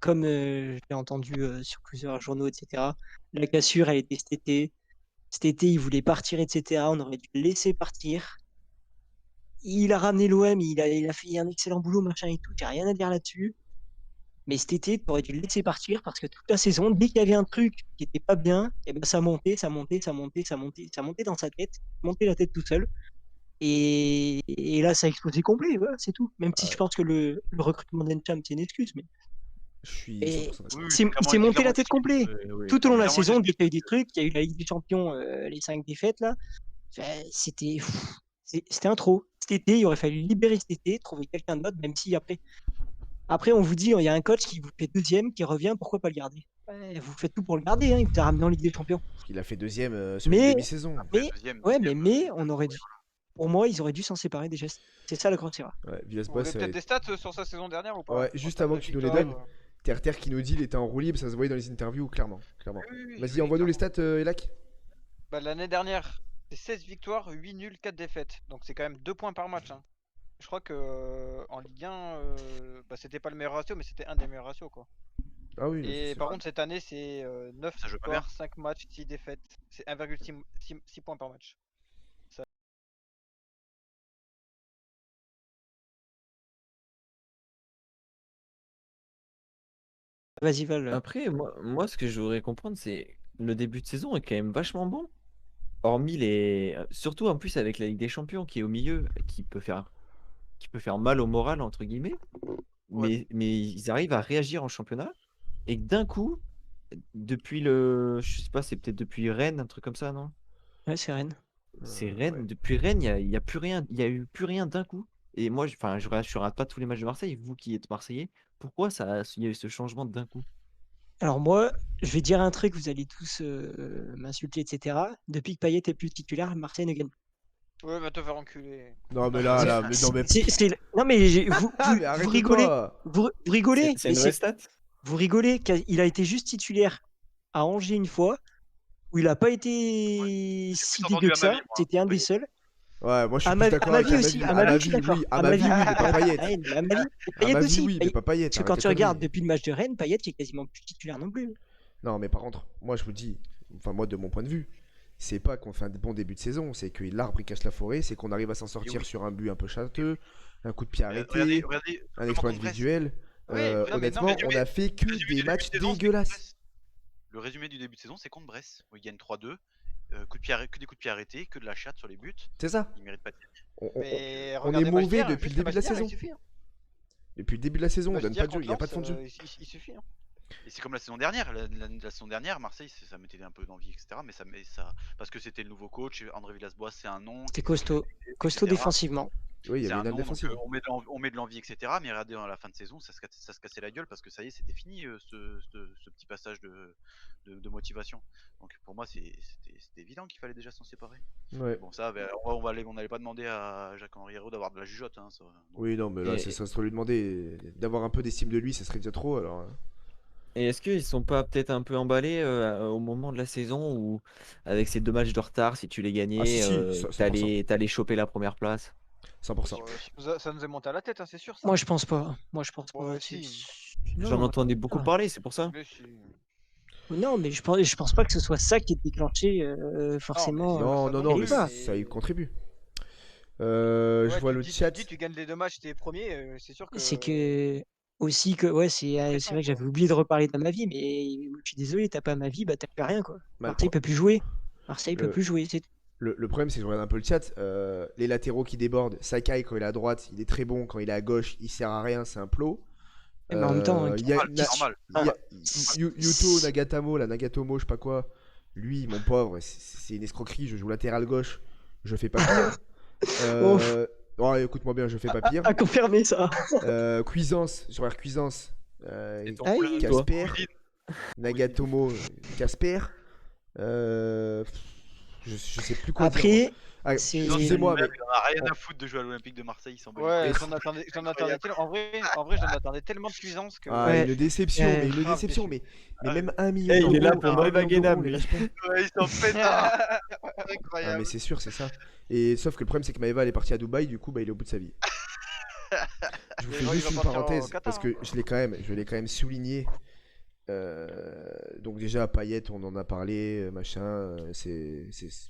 comme je l'ai entendu sur plusieurs journaux, etc., la cassure a été cet été. Cet été, il voulait partir, etc. On aurait dû le laisser partir. Il a ramené l'OM, il a fait un excellent boulot, machin et tout. J'ai rien à dire là-dessus. Mais cet été, tu aurais dû le laisser partir parce que toute la saison, dès qu'il y avait un truc qui était pas bien, et ben ça montait, ça montait, ça montait, ça montait, ça montait dans sa tête, montait la tête tout seul. Et là, ça a explosé complet, voilà, c'est tout. Même si je pense que le recrutement d'Encham, c'est une excuse, mais Je suis et 100% d'accord. Oui, il s'est monté la tête complet. Tout au long de la clairement saison, dès justifié. qu'il y a eu des trucs, il y a eu la Ligue des Champions, les 5 défaites là, c'était c'était un trop. Cet été, il aurait fallu libérer cet été, trouver quelqu'un d'autre, même si après on vous dit, il y a un coach qui vous fait deuxième, qui revient, pourquoi pas le garder? Ouais, vous faites tout pour le garder, hein, il vous a ramené en Ligue des Champions. Il a fait deuxième sur une Mais, demi-saison. mais, Deuxième, ouais, deuxième, mais on aurait dû, pour moi, ils auraient dû s'en séparer des gestes. C'est ça la grosse erreur. Ouais, Vous Villas-Boas, voulez peut-être des stats sur sa saison dernière ou pas? Ouais, En juste termes avant de que tu nous les victoires, donnes. Terre qui nous dit il était en roue libre, ça se voyait dans les interviews, clairement. Clairement. Oui, Vas-y, oui, envoie-nous les clairement. stats, Elak. Bah, l'année dernière, c'est 16 victoires, 8 nuls, 4 défaites. Donc c'est quand même 2 points par match. Hein. Je crois que en Ligue 1, bah, c'était pas le meilleur ratio, mais c'était un des meilleurs ratios quoi. Ah oui, Et c'est par sûr. contre, cette année, c'est 9 Ça joue pas bien. victoires, 5 matchs, 6 défaites. C'est 1,6 points par match. Vas-y, Val. Après, moi, ce que je voudrais comprendre, c'est le début de saison est quand même vachement bon. hormis les. Surtout en plus avec la Ligue des Champions qui est au milieu, qui peut faire mal au moral, entre guillemets, Ouais. mais ils arrivent à réagir en championnat. Et que d'un coup, je sais pas, c'est peut-être depuis Rennes, un truc comme ça, non? Ouais, c'est Rennes. C'est Ouais. Rennes. Depuis Rennes, il y a plus rien, il y a eu plus rien d'un coup. Et moi, je rate pas tous les matchs de Marseille. Vous qui êtes Marseillais, pourquoi il y a eu ce changement d'un coup? Alors moi, je vais dire un truc, vous allez tous m'insulter, etc. Depuis que Payet est plus titulaire, Marseille ne gagne plus. Ouais, va te faire enculer. Non, mais C'est- là, mais non, mais. Non mais vous, Ah, vous, mais vous rigolez, arrête-toi! vous rigolez, C'est mais une vraie stat? vous rigolez. Il a été juste titulaire à Angers une fois, où il a pas été J'ai si plus dégueu entendu que à ma ça. vie, moi. C'était un des Oui. seuls. Ouais, moi je suis À plus ma, d'accord à ma avec vie aussi, à ma vie, je suis d'accord. oui, À ma vie, oui, mais pas Payet. Rennes, mais à ma vie, et À Payet ma vie, aussi. oui, mais pas Payet. Parce que Arrête quand tes tu regardes conneries. depuis le match de Rennes, Payet qui est quasiment plus titulaire non plus. Non, mais par contre, moi je vous dis, enfin, moi de mon point de vue, c'est pas qu'on fait un bon début de saison, c'est que l'arbre il cache la forêt, c'est qu'on arrive à s'en Et sortir oui. sur un but un peu châteux, un coup de pied Regardez, arrêté, regardez, un simplement exploit contre Brest. individuel. Oui, non, mais Honnêtement, on a fait que Le résumé des du début matchs de saison, c'est contre dégueulasses. Brest. Le résumé du début de saison, c'est contre Brest, où ils gagnent 3-2. Que des coups de pied arrêtés, que de la chatte sur les buts. C'est ça. Ils méritent pas de gagner. Mais On est regardez le match mauvais d'hier, depuis le juste début de la match d'hier, saison. Il suffit. Hein. Depuis le début de la saison, Le on match donne d'hier pas de jeu, il contre n'y a pas de Lens, fond de jeu. il suffit. Hein. Et c'est comme la saison dernière. La saison dernière, Marseille, ça mettait un peu d'envie, etc. Mais ça, parce que c'était le nouveau coach, André Villas-Boas, c'est un nom. C'était costaud. Costaud etc. défensivement. Oui, il y C'est avait un une âme nom, donc défensive. on met de l'envie, etc. Mais regardez, dans la fin de saison, ça se cassait la gueule parce que ça y est, c'était fini ce petit passage de motivation. Donc pour moi, c'était évident qu'il fallait déjà s'en séparer. Ouais. Bon, ça, on n'allait pas demander à Jacques-Henri Hérault d'avoir de la jugeote. Hein, ça, donc, Oui, non, mais là, Et- ça serait lui demander d'avoir un peu d'estime de lui, ça serait déjà trop alors. Et est-ce qu'ils sont pas peut-être un peu emballés au moment de la saison où, avec ces 2 matchs de retard, si tu les Ah, gagnais, si, ça, 100%. t'allais choper la première place? 100%. Ça nous est monté à la tête, hein, c'est sûr. Ça. Moi, je pense pas. Ouais, Ouais, si. J'en Non, entendais beaucoup ah. parler, c'est pour ça. Mais si. Non, mais je pense pas que ce soit ça qui ait déclenché forcément. Non, non, ça non, non mais plus, mais- ça y contribue. Ouais, Je vois le chat. tu gagnes les 2 matchs, t'es premier, c'est sûr que. C'est que aussi que ouais, c'est Pression, vrai que j'avais quoi. oublié de reparler de ma vie, mais je suis désolé, t'as pas ma vie, bah t'as plus rien quoi. Bah, le Marseille pro- peut plus jouer. Marseille peut le- plus jouer. C'est tout. Le problème, c'est que je regarde un peu le chat. Les latéraux qui débordent. Sakai, quand il est à droite, il est très bon. Quand il est à gauche, il sert à rien, c'est un plot. Mais en même temps, Il y a, c'est normal. il y a- c'est- Yuto Nagatamo, la Nagatomo, je sais pas quoi. Lui, mon pauvre, c'est une escroquerie. Je joue latéral gauche, je fais pas pire. Oh, écoute-moi bien, je fais pas pire. à confirmer ça. Cuisance, je regarde Cuisance. Et ton Aïe. cousin, Casper, Pauline, Nagatomo, Casper. Je sais plus quoi dire. Après, Ah, c'est- excusez-moi, mais il en a rien à foutre de jouer à l'Olympique de Marseille, il s'en bat les Ouais, couilles. j'en attendais tellement. En vrai, j'en attendais tellement de cuisance que. ah, Ouais. une déception, Ouais. mais une Grave déception, déçu. mais même 1 million Eh, il est là d'euros, pour 1 Maëva million Guénam, d'euros, lui. les lâche pas. Ouais, il s'en fait ça. Ah, Incroyable. mais c'est sûr, c'est ça. Et sauf que le problème, c'est que Maëva elle est partie à Dubaï, du coup, bah, il est au bout de sa vie. Je vous Mais fais ouais, il juste va une partir parenthèse au Qatar, parce que je l'ai quand même souligné. Donc déjà à Payet, on en a parlé, machin.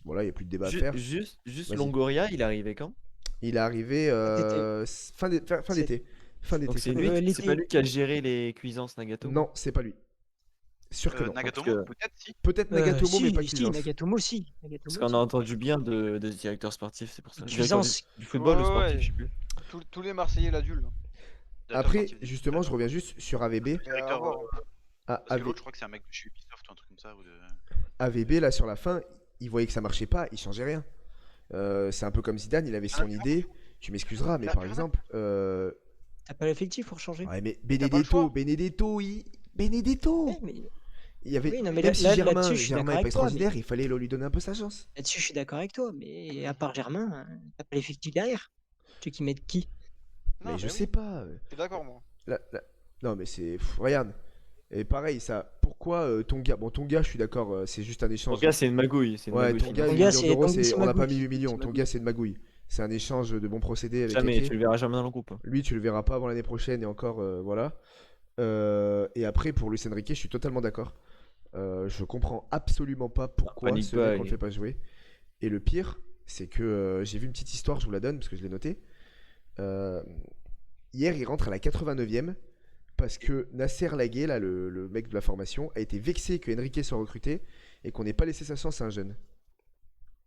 Voilà, il n'y a plus de débat à faire. Juste Vas-y. Longoria, il est arrivé quand? Il est arrivé fin d'été. Fin d'été. Donc c'est fin lui, d'été. c'est pas lui qui a géré les cuisances Nagato? Non, c'est pas lui. Sûr que non. Nagatomo, parce que- peut-être si. Peut-être Nagatomo, mais pas si, Cuisance. Nagatomo aussi. Parce qu'on a entendu bien de ce directeur sportif, c'est pour ça. Cuisance. Du football ou Ouais, sportif, ouais. je sais plus. Tous les Marseillais l'adulent. Après, justement, je reviens juste sur AVB. Directeur, Ah, parce que AV l'autre, je crois que c'est un mec de chez Ubisoft ou un truc comme ça. Ou de... AVB, là, sur la fin, il voyait que ça marchait pas, il changeait rien. C'est un peu comme Zidane, il avait son idée. Tu m'excuseras, mais par exemple, T'as pas l'effectif pour changer. ouais, mais pas le choix. Benedetto, Benedetto, Ouais, mais il y avait, Oui, non, mais même là- si là- Germain, là-dessus, je suis Germain d'accord est pas avec toi, extraordinaire, il fallait lui donner un peu sa chance. là-dessus, je suis d'accord avec toi. Mais à part Germain, t'as pas l'effectif derrière. Tu veux qu'ils mettent qui? Non, Mais je oui, sais pas. Je suis d'accord, moi. Non, mais c'est. Regarde. Et pareil, ça. Pourquoi Tonga? Bon, Tonga, je suis d'accord, c'est juste un échange. Tonga, c'est une magouille. C'est une Ouais, magouille, Tonga, c'est une les Tonga, millions c'est- d'euros, Tonga, c'est on n'a pas magouille. mis 8 millions. C'est Tonga, magouille. c'est une magouille. C'est un échange de bons procédés avec Jamais, Ake. tu le verras jamais dans le groupe. Lui, tu le verras pas avant l'année prochaine et encore, voilà. Et après, pour Luis Enrique, je suis totalement d'accord. Je comprends absolument pas pourquoi panique ce pas, mec on le il- fait pas jouer. Et le pire, c'est que j'ai vu une petite histoire, je vous la donne parce que je l'ai notée. Hier, il rentre à la 89e parce que Nasser Lagué, là, le mec de la formation, a été vexé que Enrique soit recruté et qu'on n'ait pas laissé sa chance à un jeune.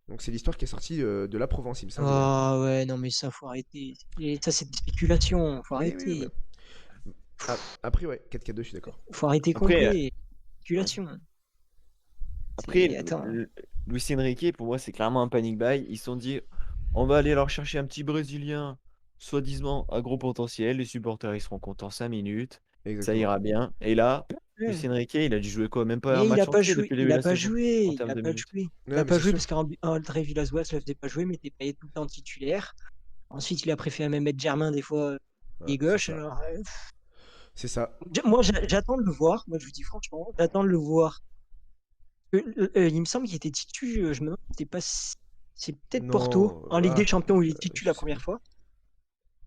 Donc c'est l'histoire qui est sortie de la Provence, il me semble. Ah ouais, non, mais ça, faut arrêter. Et ça, c'est des spéculations. Faut Oui, oui, arrêter. Après, ouais, 4-4-2, je suis d'accord. Faut arrêter Après, complet. Spéculation. Après, Attends. Luis Enrique, pour moi, c'est clairement un panic buy. Ils se sont dit, on va aller leur chercher un petit Brésilien, soi-disant à gros potentiel. Les supporters, ils seront contents 5 minutes. Ça Exactement. ira bien. Et là, Ouais. Luis Enrique, il a dû jouer quoi? Même pas un Mais il match a pas entier joué. depuis le Il début de a la pas saison, joué. en Il termes a de pas minutes. joué. Ouais, Il a mais pas c'est joué sûr. parce qu'André Villas-Boas le faisait pas jouer, mais t'es payé tout le temps titulaire. Ensuite, il a préféré même mettre Germain des fois Ouais, des c'est gauches. ça. Alors, C'est ça. moi, j'attends de le voir. Moi, je vous dis franchement, j'attends de le voir. Il me semble qu'il était titu. Je me demande si c'était pas. C'est peut-être Porto Non, en Ligue des ah, Champions où il est titu je la sais première plus. fois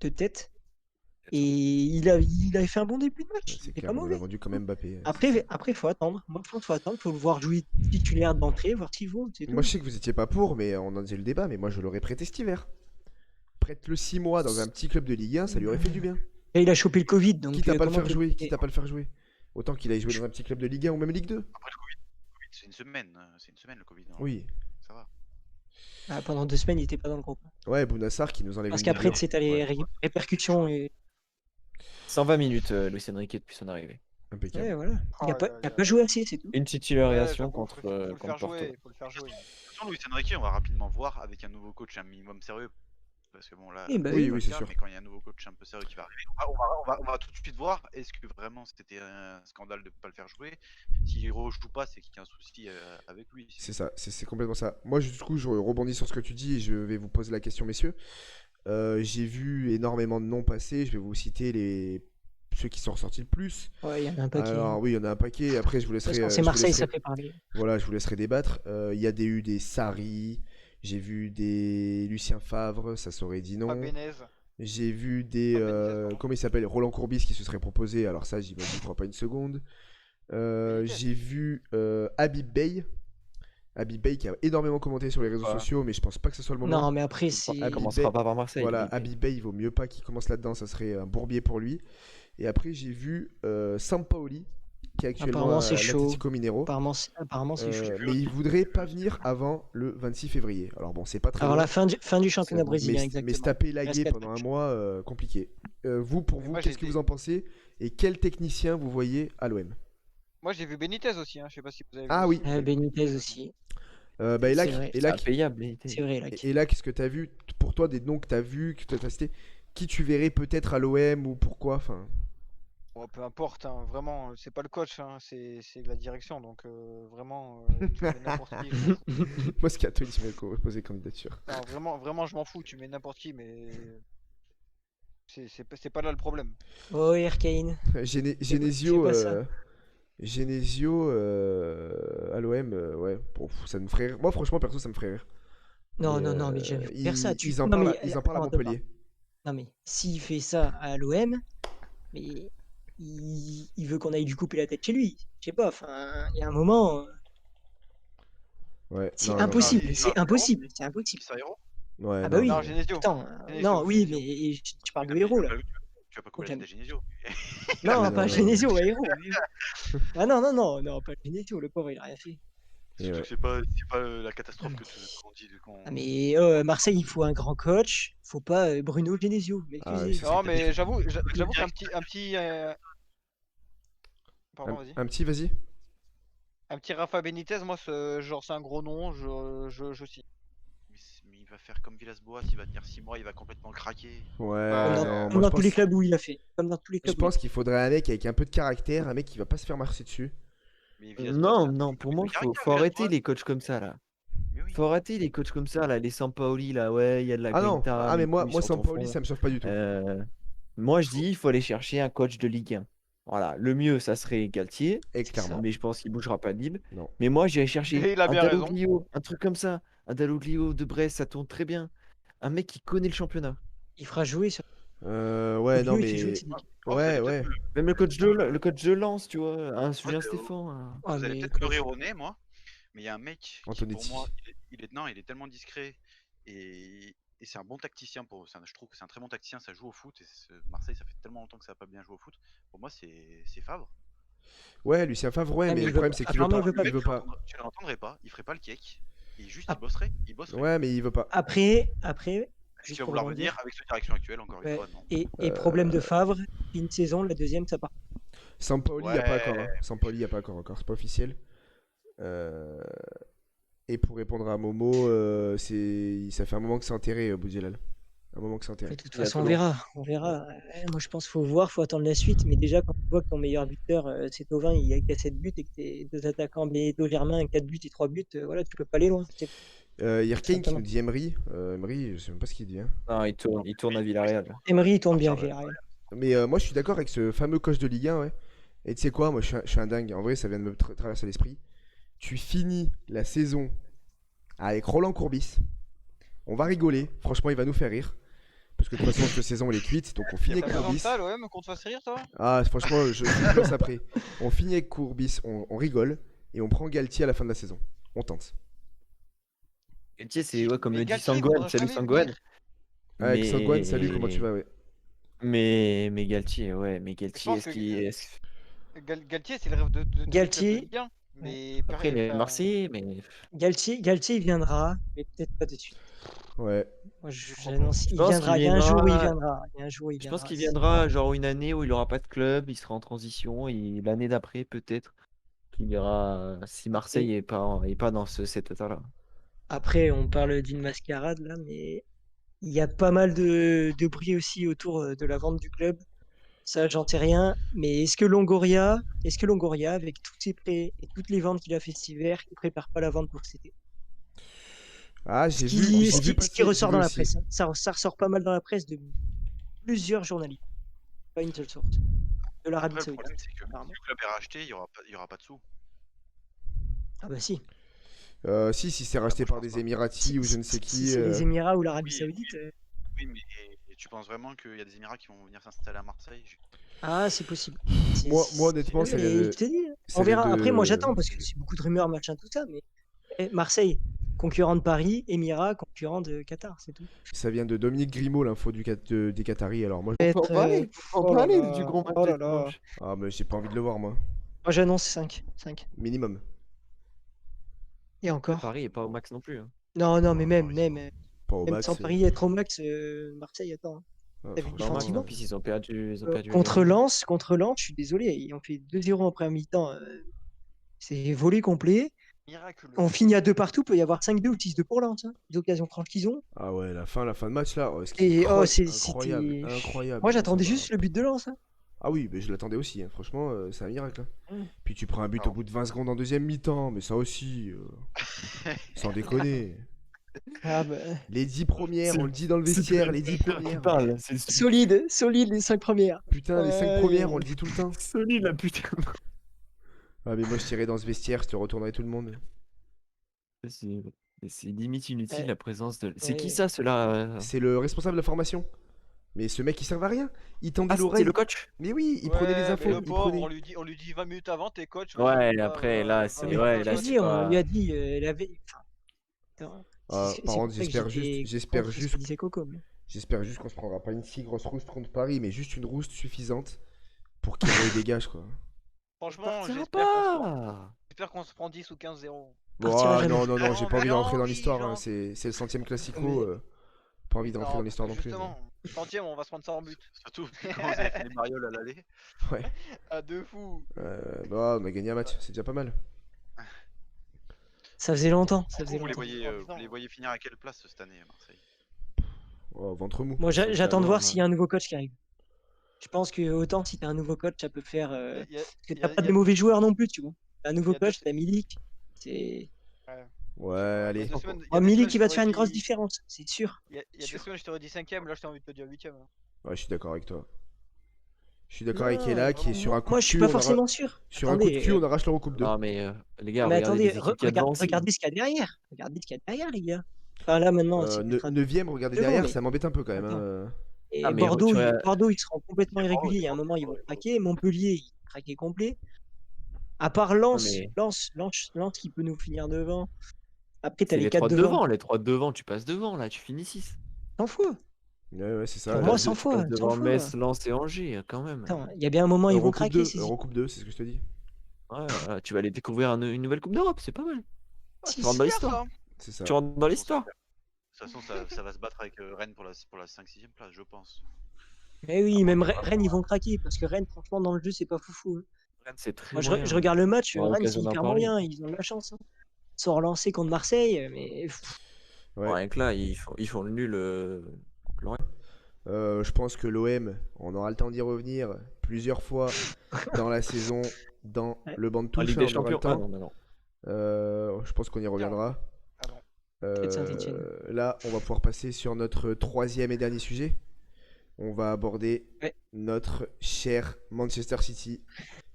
de tête. Et il avait fait un bon début de match. Il C'est était clair, pas on nous a mauvais. vendu quand même Mbappé. Après, faut attendre. Moi, je pense qu'il faut attendre. Faut le voir jouer titulaire d'entrée, voir ce qu'il vaut. C'est Moi, tout. je sais que vous étiez pas pour, mais on en disait le débat, mais moi, je l'aurais prêté cet hiver. Prête-le 6 mois dans un petit club de Ligue 1, ça lui aurait fait du bien. Et il a chopé le Covid, donc Quitte à pas le comment faire te jouer, le quitte à pas le faire jouer. Autant qu'il aille jouer dans un petit club de Ligue 1 ou même Ligue 2. Après le Covid, c'est une semaine. C'est une semaine le Covid. Hein. Oui. Ça va. Pendant 2 semaines, il était pas dans le groupe. Ouais, Bounassar qui nous enlève Parce une qu'après, doublure. t'as les répercussions. Et... 120 minutes, Luis Enrique, depuis son arrivée. Impeccable. Ouais, voilà. Il a Oh là a là. pas joué assez, c'est tout. Une Ouais, titularisation j'avoue, contre, faut le contre faire Porto. jouer. Faut le faire jouer. De toute façon, Luis Enrique, on va rapidement voir avec un nouveau coach un minimum sérieux. Parce que bon, là, Eh bah Oui, c'est pas oui, le c'est cas, sûr. mais quand il y a un nouveau coach un peu sérieux qui va arriver, on va tout de suite voir est-ce que vraiment c'était un scandale de ne pas le faire jouer. S'il rejoue pas, c'est qu'il y a un souci avec lui. C'est ça, c'est complètement ça. Moi, du coup, je rebondis sur ce que tu dis et je vais vous poser la question, messieurs. J'ai vu énormément de noms passer. Je vais vous citer ceux qui sont ressortis le plus. Ouais, il y en a un paquet. Alors oui, il y en a un paquet. Après, je vous Parce laisserai. que je c'est vous Marseille, ça laisserai- fait parler. Voilà, je vous laisserai débattre. Il y a eu des Sarri. J'ai vu des Lucien Favre, ça s'aurait dit non. Benez. J'ai vu des. Benitez, comment il s'appelle? Roland Courbis qui se serait proposé. Alors ça, j'y crois pas une seconde. Benitez. J'ai vu Habib Bey. Habib Bey qui a énormément commenté sur les réseaux Ouais. sociaux, mais je pense pas que ce soit le moment. Non, mais après, Il c'est. Habib commencera Bey- pas par Marseille. Voilà, Habib Bey. Habib Bey, il vaut mieux pas qu'il commence là-dedans, ça serait un bourbier pour lui. Et après, j'ai vu Sampaoli, qui est actuellement Apparemment, à c'est chaud. l'Atlético Mineiro. Apparemment, c'est chaud. Mais il voudrait pas venir avant le 26 février. Alors bon, c'est pas très Alors, loin, la fin du championnat bon. brésilien, mais exactement. se taper Il reste lagué 4 pendant un matchs. mois, compliqué. Pour Mais vous, moi, qu'est-ce j'ai que dit- vous en pensez? Et quel technicien vous voyez à l'OM? Moi, j'ai vu Benitez aussi. Hein. Je sais pas si vous avez vu. Ah oui. Benitez aussi. Bah, C'est Elak, vrai. C'est Elak, impayable. C'est vrai, là. et là, qu'est-ce que t'as vu? Pour toi, des noms que t'as vus, que t'as cités, qui tu verrais peut-être à l'OM ou pourquoi? Enfin, Bon, peu importe. Hein. Vraiment, c'est pas le coach. Hein. C'est la direction. Donc, vraiment, tu mets n'importe qui. Je m'en fous. Moscato, il m'a posé candidature. Non, vraiment, je m'en fous. Tu mets n'importe qui, mais. C'est pas là le problème. Oh, Erkane. Genesio, pas ça. Genesio à l'OM, ouais, bon, ça me ferait rire. Moi, franchement, perso, ça me ferait rire. Non, mais jamais faire ça. Ils en parlent à Montpellier. Non, mais s'il fait ça à l'OM, mais il veut qu'on aille lui couper la tête chez lui. Je sais pas, enfin, il y a un moment. Ouais, C'est non, impossible, non. c'est impossible, c'est impossible. Qui ça, héros Ouais, Ah bah oui. Non, Genesio. Attends, Genesio, non, oui, Genesio. mais je parle de héros là. Tu vas pas couper la tête à Genesio. Non, non, pas non. Genesio, héros. Ah non, pas Genesio, le pauvre, il a rien fait. Et Surtout ouais. que c'est pas la catastrophe qu'on dit. Ah, mais Marseille, il faut un grand coach, faut pas Bruno Genesio. Ah ouais, Excusez. c'est Non, ça. mais j'avoue qu'un petit. Pardon, vas-y. Un petit, vas-y. Un petit Rafa Benitez, moi, genre, c'est un gros nom. Je signe. Mais il va faire comme Villas-Boas, il va tenir 6 mois, il va complètement craquer. Ouais, Bah, non, Comme moi, dans tous les clubs où il a fait. Comme dans tous les je clubs. pense qu'il faudrait un mec avec un peu de caractère, un mec qui va pas se faire marcher dessus. Mais Villas-Boas, Non, il a- non, pour moi, il a faut caractère, arrêter Villas-Boas. les coachs comme ça, là. Mais oui. Faut arrêter les coachs comme ça, là. Les Sampaoli, là, ouais, il y a de la Ah non, grinta, ah mais les moi, couilles moi sur ton Sampaoli, front. ça me chauffe pas du tout. Moi, je dis, il faut aller chercher un coach de Ligue 1. Voilà, le mieux, ça serait Galtier, Et clairement. mais je pense qu'il bougera pas de Lille. Non. Mais moi, j'irais Et chercher il a un bien raison. Dalloglio, un truc comme ça. Un Dalloglio de Brest, ça tourne très bien. Un mec qui connaît le championnat. Il fera jouer sur. Ouais, non, Il fait jouer mais. cette équipe. Oh, vous Ouais, allez ouais. peut-être Même le coach de Lens, tu vois, un Julien Ouais, Stéphan. Ah, Vous allez mais peut-être me rire au nez, moi, mais il y a un mec qui, pour Antonetti. moi, il est tellement discret et c'est un bon tacticien. Je trouve que c'est un très bon tacticien, ça joue au foot. Et Marseille, ça fait tellement longtemps que ça n'a pas bien joué au foot. Pour moi, c'est Favre. Ouais, Lucien Favre, ouais, Ah, mais mais le il problème, veut c'est pas. qu'il veut Apparemment, pas. il veut pas. Il veut pas. Tu l'entendrais pas, il ferait pas le cake. Ah. Il bosserait. Il bosserait. Ouais, mais il veut pas. Après, Est-ce juste qu'il va pour vouloir rebondir, venir avec cette direction actuelle, encore une ouais, fois, non. et problème de Favre, une saison, la deuxième, ça part. Sampaoli, il a pas encore. Ouais. Hein. Sampaoli, il a pas encore. C'est pas officiel. Euh, Et pour répondre à Momo, ça fait un moment que c'est enterré, Boudjelal. Un moment que c'est enterré. De toute Il y a façon, on trop verra. On verra. Moi, je pense qu'il faut voir, faut attendre la suite. Mais déjà, quand tu vois que ton meilleur buteur, c'est Thauvin, il a qu'à 7 buts, et que tes deux attaquants, Benedetto, Germain, 4 buts et 3 buts, voilà, tu peux pas aller loin. Yerkane qui Simplement. nous dit Emery. Emery, je sais même pas ce qu'il dit. Hein. Non, il tourne à Villarreal. là. Emery, il tourne bien, Partir de- Villarreal. Mais moi, je suis d'accord avec ce fameux coach de Ligue 1, ouais. Et tu sais quoi, moi, je suis un dingue. En vrai, ça vient de me traverser l'esprit. Tu finis la saison avec Roland Courbis. On va rigoler. Franchement, il va nous faire rire. Parce que de toute façon, cette saison, elle est cuite. Donc, on finit T'as avec besoin de Courbis. ça, l'OM, qu'on te fasse rire, toi? Ah, franchement, je vous laisse après. On finit avec Courbis, on rigole. Et on prend Galtier à la fin de la saison. On tente. Galtier, c'est ouais, comme Mais le dit Galtier, il Sangohan. voudra Salut jamais Sangohan. venir. Avec Sangwan, salut, comment tu vas, ouais. Mais Galtier, ouais. Mais Je Galtier, pense est-ce que qu'il. Galtier, c'est le rêve de tous les clubs de Galtier, Ligue 1. Mais Après, il est enfin, Marseillais, mais. Galtier, il viendra, mais peut-être pas tout de suite. Ouais. Moi, crois j'annonce, Je il pense viendra. qu'il Il y a un jour où il viendra. viendra. Il y a un jour où il Je pense viendra. qu'il viendra genre une année où il aura pas de club, il sera en transition, et l'année d'après peut-être qu'il ira si Marseille est pas dans cet état-là. Après, on parle d'une mascarade là, mais il y a pas mal de bruit aussi autour de la vente du club. Ça, j'en sais rien. Mais est-ce que Longoria, avec tous ses prêts et toutes les ventes qu'il a fait cet hiver, il prépare pas la vente pour cet été? Ah, Ce j'ai qui, vu, ce j'ai qui- vu ce qui passer, j'ai ressort vu dans la aussi. presse, hein. Ça ressort pas mal dans la presse de plusieurs journalistes, pas une seule source. De l'Arabie Après, le problème, Saoudite, c'est que si apparemment. le club est racheté, il y aura pas de sous. Ah bah si. Si c'est racheté je par pense des pas. Émiratis ou je ne sais Si qui. c'est les Émirats ou l'Arabie Oui, Saoudite. Oui, mais et tu penses vraiment qu'il y a des Émirats qui vont venir s'installer à Marseille? Ah, c'est possible. Moi, honnêtement, ça vient Mais je de. te dis, Ça on vient verra. Après, moi, de. j'attends parce que c'est beaucoup de rumeurs, machin, tout ça. Mais Marseille, concurrent de Paris, Émirats, concurrent de Qatar, c'est tout. Ça vient de Dominique Grimaud, l'info des Qataris. Alors moi, On peut en parler, Oh là là, du grand match oh de là là. dimanche. ah, mais j'ai pas envie de le voir, moi. Moi, j'annonce 5. Minimum. Et encore. Paris est pas au max non plus. Hein. Non, mais Non, même Pas au max. sans Paris être au max, Marseille, attends. Ah, T'as vu le Pas au max, sentiment non, puis ils ont perdu contre Lyon. Lens, je suis désolé, ils ont fait 2-0 en première mi-temps. C'est volé complet. miraculeux. On finit à 2 partout, peut y avoir 5-2 ou 6-2 pour Lens. Hein. Les occasions franches qu'ils ont. Ah ouais, la fin de match là. Oh, ce qui Et crotte, c'était. incroyable. Moi, Ça j'attendais va. juste le but de Lens. Hein. Ah oui, mais je l'attendais aussi. Hein. Franchement, c'est un miracle. Hein. Mm. Puis tu prends un but au Alors. bout de 20 secondes en deuxième mi-temps, mais ça aussi, sans déconner. Ah bah, Les 10 premières, C'est- on le dit dans le C'est vestiaire, le les 10 buteur qui premières. parle, c'est solide les 5 premières. Putain, les 5 Ouais, premières, les- on le dit tout le temps. solide la putain. Ah, mais moi je tirais dans ce vestiaire, je te retournerais tout le monde. C'est c'est limite inutile Ouais. la présence de. C'est qui Ouais. ça, ceux-là C'est le responsable de la formation. Mais ce mec il servait à rien. Il tendait Ah, c'est l'oreille. le coach. Mais oui, il prenait les Ouais, infos. mais le Il pauvre, prenait. on lui dit 20 minutes avant, t'es coach. Ouais, après, là, c'est- Mais ouais, je là, te c'est dis, on pas- lui a dit, elle avait. Enfin, attends, Ah, c'est par pour contre, ça que j'espère contre ce juste que disait Coco. Mais... J'espère juste qu'on se prendra pas une si grosse rouste contre Paris, mais juste une rouste suffisante pour qu'il le dégage quoi. Franchement, Partira j'espère qu'on se prend 10 ou 15-0. Bon, Partira ah, jamais. non, j'ai pas envie de rentrer dans Oui, l'histoire. genre. Hein. C'est le centième classico. Mais- Pas envie de rentrer Non, dans l'histoire non plus. justement, centième, on va se prendre ça en but. Surtout quand vous avez fait les marioles à l'aller. Ouais. À deux fous. Bah, on a gagné un match, c'est déjà pas mal. Ça faisait longtemps. Ça Du faisait coup, longtemps. vous les voyez finir à quelle place cette année à Marseille? Oh, ventre mou. Moi, Ça me fait j'attends de voir avoir, s'il y a un nouveau coach qui arrive. Je pense que autant si t'as un nouveau coach, ça peut faire. Il y a- Parce que il y t'as a- pas il y de a- mauvais joueurs non plus, tu vois. T'as un nouveau il y a deux- coach, t'as Milik. C'est. Ouais, allez. il y a deux semaines- il y a Oh, deux Milik, semaines, il va te je faire une t'aurais grosse dit- différence, c'est sûr. Il y a deux Sûr. semaines, je t'aurais dit 5ème, là je t'ai envie de te dire 8ème. Ouais, je suis d'accord avec toi. Je suis d'accord Non, avec Ella qui est sur un coup Moi, de je suis cue. pas on arra- forcément sûr. Sur un coup de Attendez, cul, on arrache leur coupe 2. Non, mais les gars, mais regardez attendez, les équipes qu'il y a devant aussi. regardez ce qu'il y a derrière. Regardez ce qu'il y a derrière, les gars. Enfin, là, maintenant, c'est peut-être un- 9ème, regardez devant, derrière, mais- ça m'embête un peu quand même. Attends. Hein. Et Ah, mais Bordeaux, tu vois- Bordeaux, ils seront complètement Les Bordeaux, irréguliers. Il y a un moment, ils vont craquer. Montpellier, ils craquent complet. À part Lens, mais- Lens qui peut nous finir devant. Après, t'as C'est les les 4 trois de devant. devant, les trois de devant, tu passes devant là, tu finis 6. T'en fous. Ouais, c'est ça. Pour là, moi, je- sans foi. Devant Metz, Lens et Angers, quand même. Attends, il y a bien un moment, ils vont Eurocoupe craquer. 2, ces- Eurocoupe 2, c'est ce que je te dis. Ouais, tu vas aller découvrir une nouvelle Coupe d'Europe, c'est pas mal. Si, Ça rentre dans C'est bien l'histoire. ça. C'est ça. Tu rentres dans l'histoire. De toute façon, ça va se battre avec Rennes pour la 5-6e place, je pense. Mais oui, même Rennes, ils vont craquer parce que Rennes, franchement, dans le jeu, c'est pas foufou, hein. Rennes, c'est très Moi, je moyen. regarde le match, On aura Rennes, c'est l'occasion d'en hyper parler. moyen. Ils ont de la chance, hein. Ils sont relancés contre Marseille, mais Ouais. Rien que là, ils font le nul contre Lorient. Je pense que l'OM, on aura le temps d'y revenir plusieurs fois dans la saison, dans Ouais. le banc de En touche, Ligue hein, des on aura le Champions. Ah temps. non, non. Je pense qu'on y reviendra. Pardon. Peut-être Saint-Etienne. Là, on va pouvoir passer sur notre troisième et dernier sujet. On va aborder Ouais. notre cher Manchester City,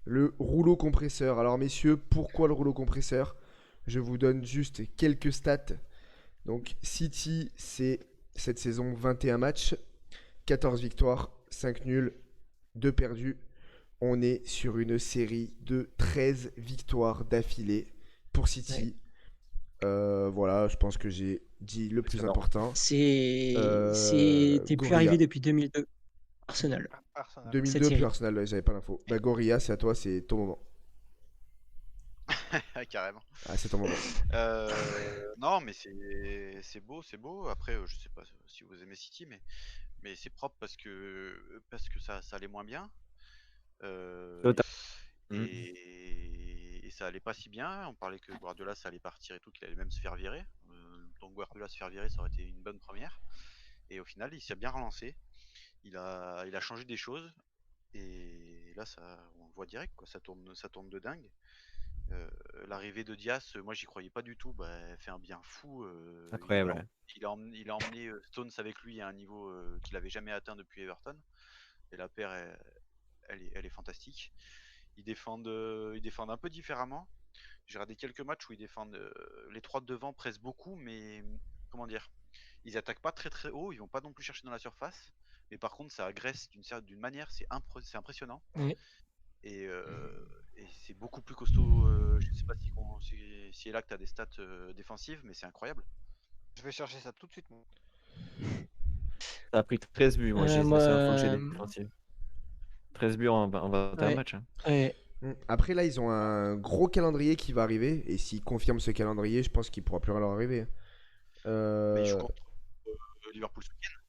le rouleau compresseur. Alors messieurs, pourquoi le rouleau compresseur? Je vous donne juste quelques stats. Donc City, c'est cette saison 21 matchs, 14 victoires, 5 nuls, 2 perdus. On est sur une série de 13 victoires d'affilée pour City. Voilà, je pense que j'ai dit le plus Impressionnant. important. C'était plus Gorilla. arrivé depuis 2002. Arsenal. Arsenal. 2002 série. plus Arsenal, j'avais pas l'info. Bah Gorilla, c'est à toi, c'est ton moment. Carrément. Ah, c'est ton moment. Non, mais c'est beau. Après, je sais pas si vous aimez City, mais c'est propre parce que ça allait moins bien. Total. Et ça allait pas si bien. On parlait que Guardiola ça allait partir et tout, qu'il allait même se faire virer. Donc Guardiola se faire virer, ça aurait été une bonne première. Et au final, il s'est bien relancé. Il a changé des choses. Et là, on le voit direct, quoi. Ça tourne de dingue. L'arrivée de Diaz, moi j'y croyais pas du tout. Bah, elle fait un bien fou. Incroyable. Ouais. Il a emmené Stones avec lui à un niveau qu'il avait jamais atteint depuis Everton. Et la paire, elle est fantastique. Ils défendent un peu différemment. J'ai regardé quelques matchs où ils défendent les trois de devant pressent beaucoup, mais comment dire, ils attaquent pas très très haut, ils vont pas non plus chercher dans la surface, mais par contre ça agresse d'une manière, c'est impressionnant. Ouais. Et c'est beaucoup plus costaud. Je sais pas si est là que tu as des stats défensives, mais c'est incroyable. Je vais chercher ça tout de suite. Moi. Ça a pris 13 buts, moi j'ai moi, la seule info que j'ai des défensives. 13 buts en 21 Ouais. matchs. Hein. Ouais. Après là, ils ont un gros calendrier qui va arriver. Et s'ils confirment ce calendrier, je pense qu'il pourra plus rien leur arriver. Mais ils jouent contre Liverpool ce week-end.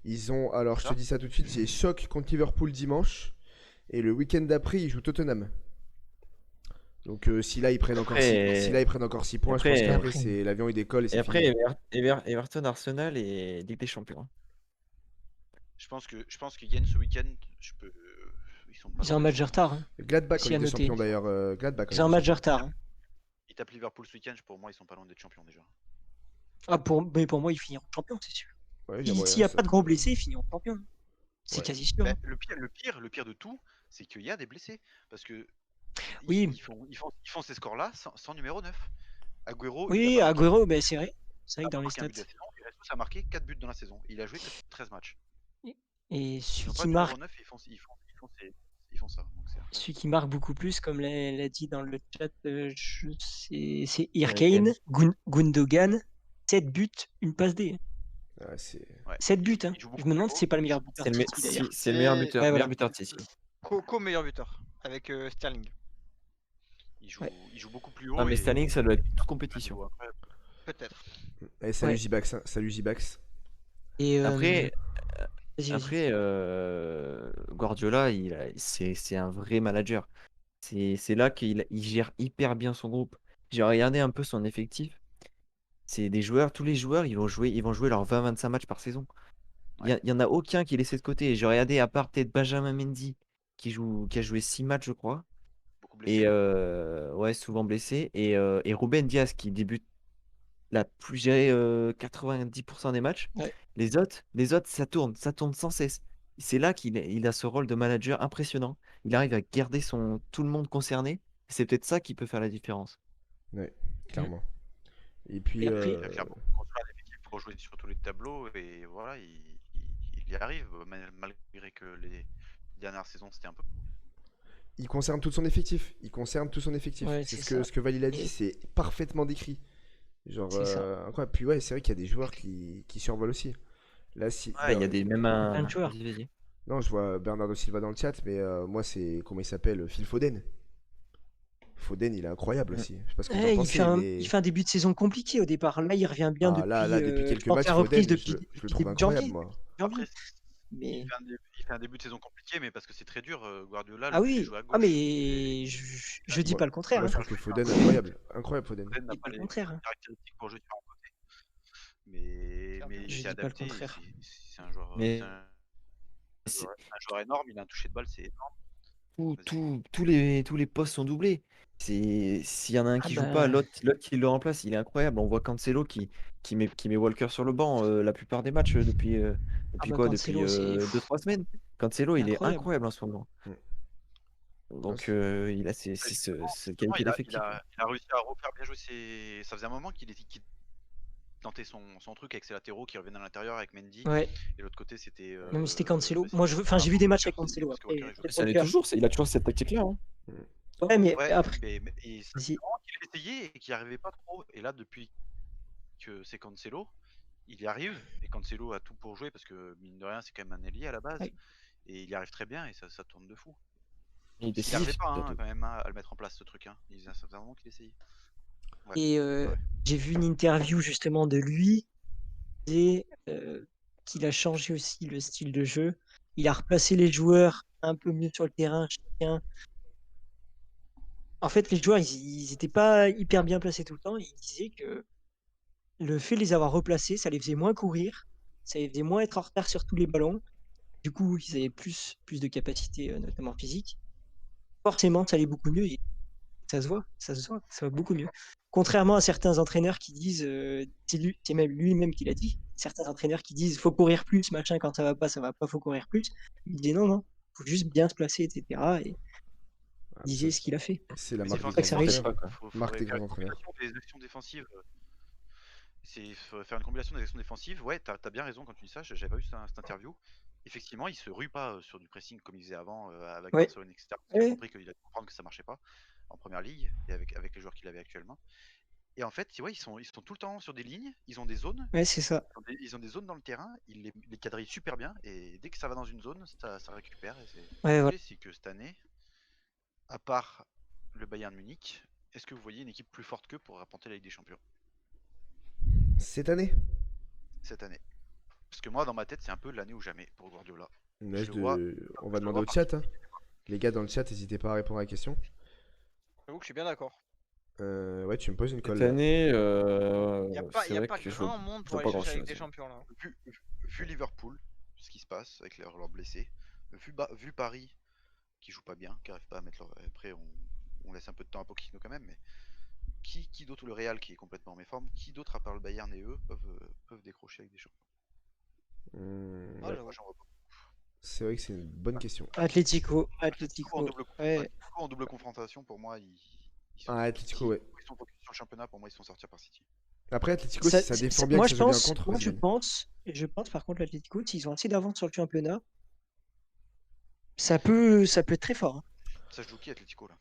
Ils ont, alors je te Ça dis ça tout de suite, c'est choc contre Liverpool dimanche. Et le week-end d'après, ils jouent Tottenham. Donc si là ils prennent encore 6 points, je pense qu'après c'est l'avion il décolle et Et c'est après, fini. Everton, Arsenal et Ligue des Champions. Hein. Je pense que Yen ce week-end, ils sont pas Ils ont un loin match d'être de retard. champions. Hein. Gladbach en Si à Ligue des noter. Champions d'ailleurs. Gladbach en Ils ont un Ligue match des de retard. Hein. Ils tapent Liverpool ce week-end, pour moi ils sont pas loin d'être champions déjà. Mais pour moi, ils finiront champions, c'est sûr. Champions. Ouais, il y a moyen, S'il n'y a ça pas de peut- gros blessés, ils finiront champions. C'est Ouais. quasi sûr. Bah, Hein. le pire de tout, c'est qu'il y a des blessés. Parce que Oui. ils font ces scores-là sans numéro 9. Agüero, Oui, il a pas marqué. Agüero, c'est vrai. C'est vrai Il que dans a les marqué un stats. but de la saison, et Jesus a marqué 4 buts dans la saison. Il a joué que 13 matchs. Et Ils celui n'ont pas qui de marque. numéro 9, ils font ça. Donc c'est incroyable. Celui qui marque beaucoup plus, comme l'a dit dans le chat, c'est Harry Irkane, Gundogan, 7 buts, une passe D. Ouais, c'est... Ouais. 7 buts, hein. Il joue beaucoup Je me demande plus si c'est haut. pas le meilleur buteur C'est de le, City d'ailleurs. c'est le meilleur Et- buteur, Ouais, voilà. meilleur buteur de City. Coco meilleur buteur avec Sterling. Il joue, Ouais. il joue beaucoup plus haut. Ah, mais et- Sterling, ça doit être toute un compétition. niveau incroyable. Peut-être. Eh, salut Ouais. J-Bax, hein. Salut J-Bax. Et Après, vas-y. Guardiola, c'est un vrai manager. C'est là qu'il gère hyper bien son groupe. J'ai regardé un peu son effectif. C'est des joueurs, tous les joueurs, ils vont jouer leurs 20-25 matchs par saison. Il y en a aucun qui est laissé de côté. J'ai regardé, à part peut-être Benjamin Mendy, qui a joué 6 matchs, je crois. Beaucoup blessé. Et ouais, souvent blessé. Et Ruben Dias, qui débute la plus gérée 90% des matchs. Ouais. Les autres, ça tourne sans cesse. C'est là qu'il a ce rôle de manager impressionnant. Il arrive à garder tout le monde concerné. C'est peut-être ça qui peut faire la différence. Ouais, clairement. Et puis... Et après- Il a clairement construit un effectif pour jouer sur tous les tableaux. Et voilà, il y arrive, malgré que les dernières saisons c'était un peu. Il concerne tout son effectif. Ouais, c'est c'est ce que, ça. ce que Valil a dit, Et- c'est parfaitement décrit. Genre, C'est ça. incroyable. Puis ouais, c'est vrai qu'il y a des joueurs qui survolent aussi. Là, si... Ouais, il y a même Plein un. de joueurs. Vas-y. Non, je vois Bernardo Silva dans le chat, mais moi, c'est... Comment il s'appelle? Phil Foden. Foden, il est incroyable Mm. aussi. Je sais pas ce que vous en il pensez, fait un, mais. il fait un début de saison compliqué au départ. Là, il revient bien Ah, là, depuis je quelques pense matchs, la reprise Foden, depuis, je le depuis trouve début incroyable, janvier. moi. janvier. Après, il Mais il fait un début de saison compliqué, mais parce que c'est très dur. Guardiola ah le fait oui, jouer à ah gauche. mais je dis Moi, pas le contraire. moi, je Hein. trouve que Foden, incroyable. Incroyable, Foden. Foden n'a Je dis pas pas le les contraire. Hein. caractéristiques pour jouer sur un côté. Mais il Je s'est dis pas le adapté. Et contraire. c'est un joueur, Mais c'est- un joueur énorme. Il a un toucher de balle, c'est énorme. Vas-y. tous les postes sont doublés. S'il y en a un Ah qui joue pas, bah, l'autre qui le remplace, il est incroyable. On voit Cancelo qui met Walker sur le banc la plupart des matchs depuis quoi? Depuis Cancelo, c'est 2-3 semaines. Cancelo, il est incroyable. incroyable en ce moment. Mm. Donc il a cette Justement, qualité d'effectif. il a réussi à refaire bien jouer ses. Ça faisait un moment qu'il tentait son truc avec ses latéraux qui revenaient à l'intérieur avec Mendy. Ouais. Et l'autre côté, c'était. Non, mais c'était Cancelo. c'était Moi, par j'ai vu rapport des à matchs Walker, avec Cancelo. parce que Walker, il joue. Ça l'est toujours, il a toujours cette tactique-là. Hein. Ouais, mais Ouais, après, et c'est vas-y. vraiment qu'il essayait et qu'il n'y arrivait pas trop. Et là, depuis que c'est Cancelo, il y arrive. Et Cancelo a tout pour jouer parce que, mine de rien, c'est quand même un ailier à la base. Ouais. Et il y arrive très bien et ça tourne de fou. Il est Parce qu'il n'arrivait décisif, pas surtout. quand même à le mettre en place ce truc. Ça faisait vraiment qu'il essayait. Ouais. Et Ouais. j'ai vu une interview justement de lui et qu'il a changé aussi le style de jeu. Il a replacé les joueurs un peu mieux sur le terrain, chacun. En fait, les joueurs, ils étaient pas hyper bien placés tout le temps. Il disait que le fait de les avoir replacés, ça les faisait moins courir, ça les faisait moins être en retard sur tous les ballons. Du coup, ils avaient plus de capacité, notamment physique. Forcément, ça allait beaucoup mieux. Et ça se voit, ça va beaucoup mieux. Contrairement à certains entraîneurs qui disent, c'est même lui-même qui l'a dit, certains entraîneurs qui disent faut courir plus, machin, quand ça va pas, faut courir plus. Il disait non, non, faut juste bien se placer, etc. Et Ah, il disait ce qu'il a fait. c'est la Mais marque des pas que ça grands réussit. entraîneurs. Faut Marque des faire grands une entraîneurs. combinaison des actions défensives. Faut faire une combinaison des actions défensives. Ouais, t'as bien raison quand tu dis ça. J'avais pas vu cette interview. Effectivement, il se rue pas sur du pressing comme il faisait avant avec Ouais. Barcelone, etc. Parce qu'il a Ouais. compris qu'il a dû comprendre que ça marchait pas en première ligue et avec les joueurs qu'il avait actuellement. Et en fait, ouais, ils sont tout le temps sur des lignes. Ils ont des zones. Ouais, c'est ça. Ils ont des zones dans le terrain. Ils les quadrillent super bien. Et dès que ça va dans une zone, ça récupère. Ouais, ouais. C'est que cette année, à part le Bayern Munich, est-ce que vous voyez une équipe plus forte qu'eux pour remporter la Ligue des Champions Cette année cette année? Parce que moi, dans ma tête, c'est un peu l'année ou jamais pour Guardiola. Là, Je le vois- on va je le demander vois au chat. Hein. Les gars dans le chat, n'hésitez pas à répondre à la question. J'avoue que je suis bien d'accord. Ouais, tu me poses une colle Cette là. année, Il n'y a pas, c'est y a vrai pas que je grand vois, monde je pour vois aller pas chercher avec grand-chose. des champions là. Vu Liverpool, ce qui se passe avec leurs blessés, vu Paris, qui joue pas bien, qui arrive pas à mettre leur. Après, on laisse un peu de temps à Pochettino quand même, mais qui d'autre, le Real qui est complètement en méforme, qui d'autre à part le Bayern et eux peuvent décrocher avec des champions? Ah, Ouais, j'avoue. Moi, j'en vois pas. c'est vrai que c'est une bonne question. Atlético. Ouais. En double confrontation, pour moi, ils sont Ah, Atlético, ouais. ils sont focus sur le championnat, pour moi, ils sont sortis par City. Après, Atlético, si ça défend bien, moi, que ça je joue bien pense, contre, moi, vas-y, je gagne. pense par contre l'Atlético, s'ils ont assez d'avance sur le championnat, ça peut être très fort. Hein. Ça joue qui, Atlético, là?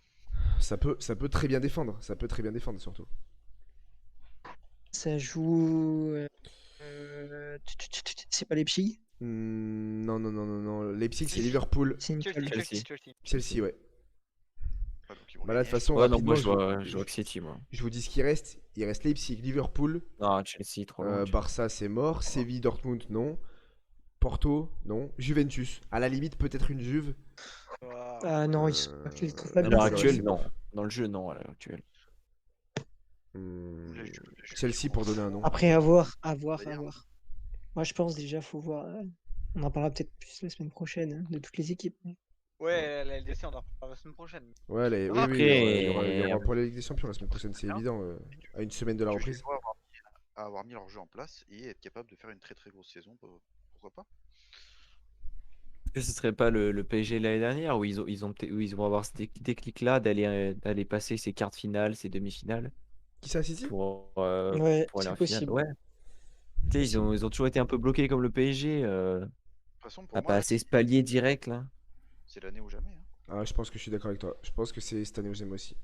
Ça peut très bien défendre. Ça peut très bien défendre, surtout. Ça joue. C'est pas Leipzig? Non. Leipzig, c'est Chelsea. Liverpool. C'est une Chelsea, colle. Chelsea. Chelsea, ouais. Ouais, donc ils vont Bah là, de gagner. toute façon, Ouais, donc rapidement, moi je vois que City, moi. je vous dis ce qui reste. Il reste Leipzig, Liverpool, Non, Chelsea, trop loin. Barça, c'est mort. Séville, Dortmund, non. Porto, non. Juventus. À la limite, peut-être une Juve. Waouh. Ah non, je les trouve pas À bien. l'heure ça actuelle, reste- non. Dans le jeu, non, à l'heure actuelle. Hmm, Les Juves, Chelsea pour donner un nom. Après, à voir. D'ailleurs. Moi, je pense déjà, faut voir. On en parlera peut-être plus la semaine prochaine, hein, de toutes les équipes. Ouais, la LDC, on en reparlera la semaine prochaine. Ouais, oui, Après, il y aura pour la Ligue des Champions la semaine prochaine, c'est Bien. évident. À une semaine de la Je reprise. les vois avoir mis leur jeu en place et être capable de faire une très très grosse saison, pourquoi pas? Est-ce que ce serait pas le PSG l'année dernière où ils vont avoir ce déclic-là d'aller passer ces quarts de finale, ces demi-finales Qui ça, City? pour Ouais, aller c'est en finale. possible. Ouais. Tu sais, ils ont toujours été un peu bloqués comme le PSG. De toute façon, pour À moi, là, passer ce palier direct là. c'est l'année ou jamais. Hein. Ah, je pense que je suis d'accord avec toi. Je pense que c'est cette année où j'aime aussi.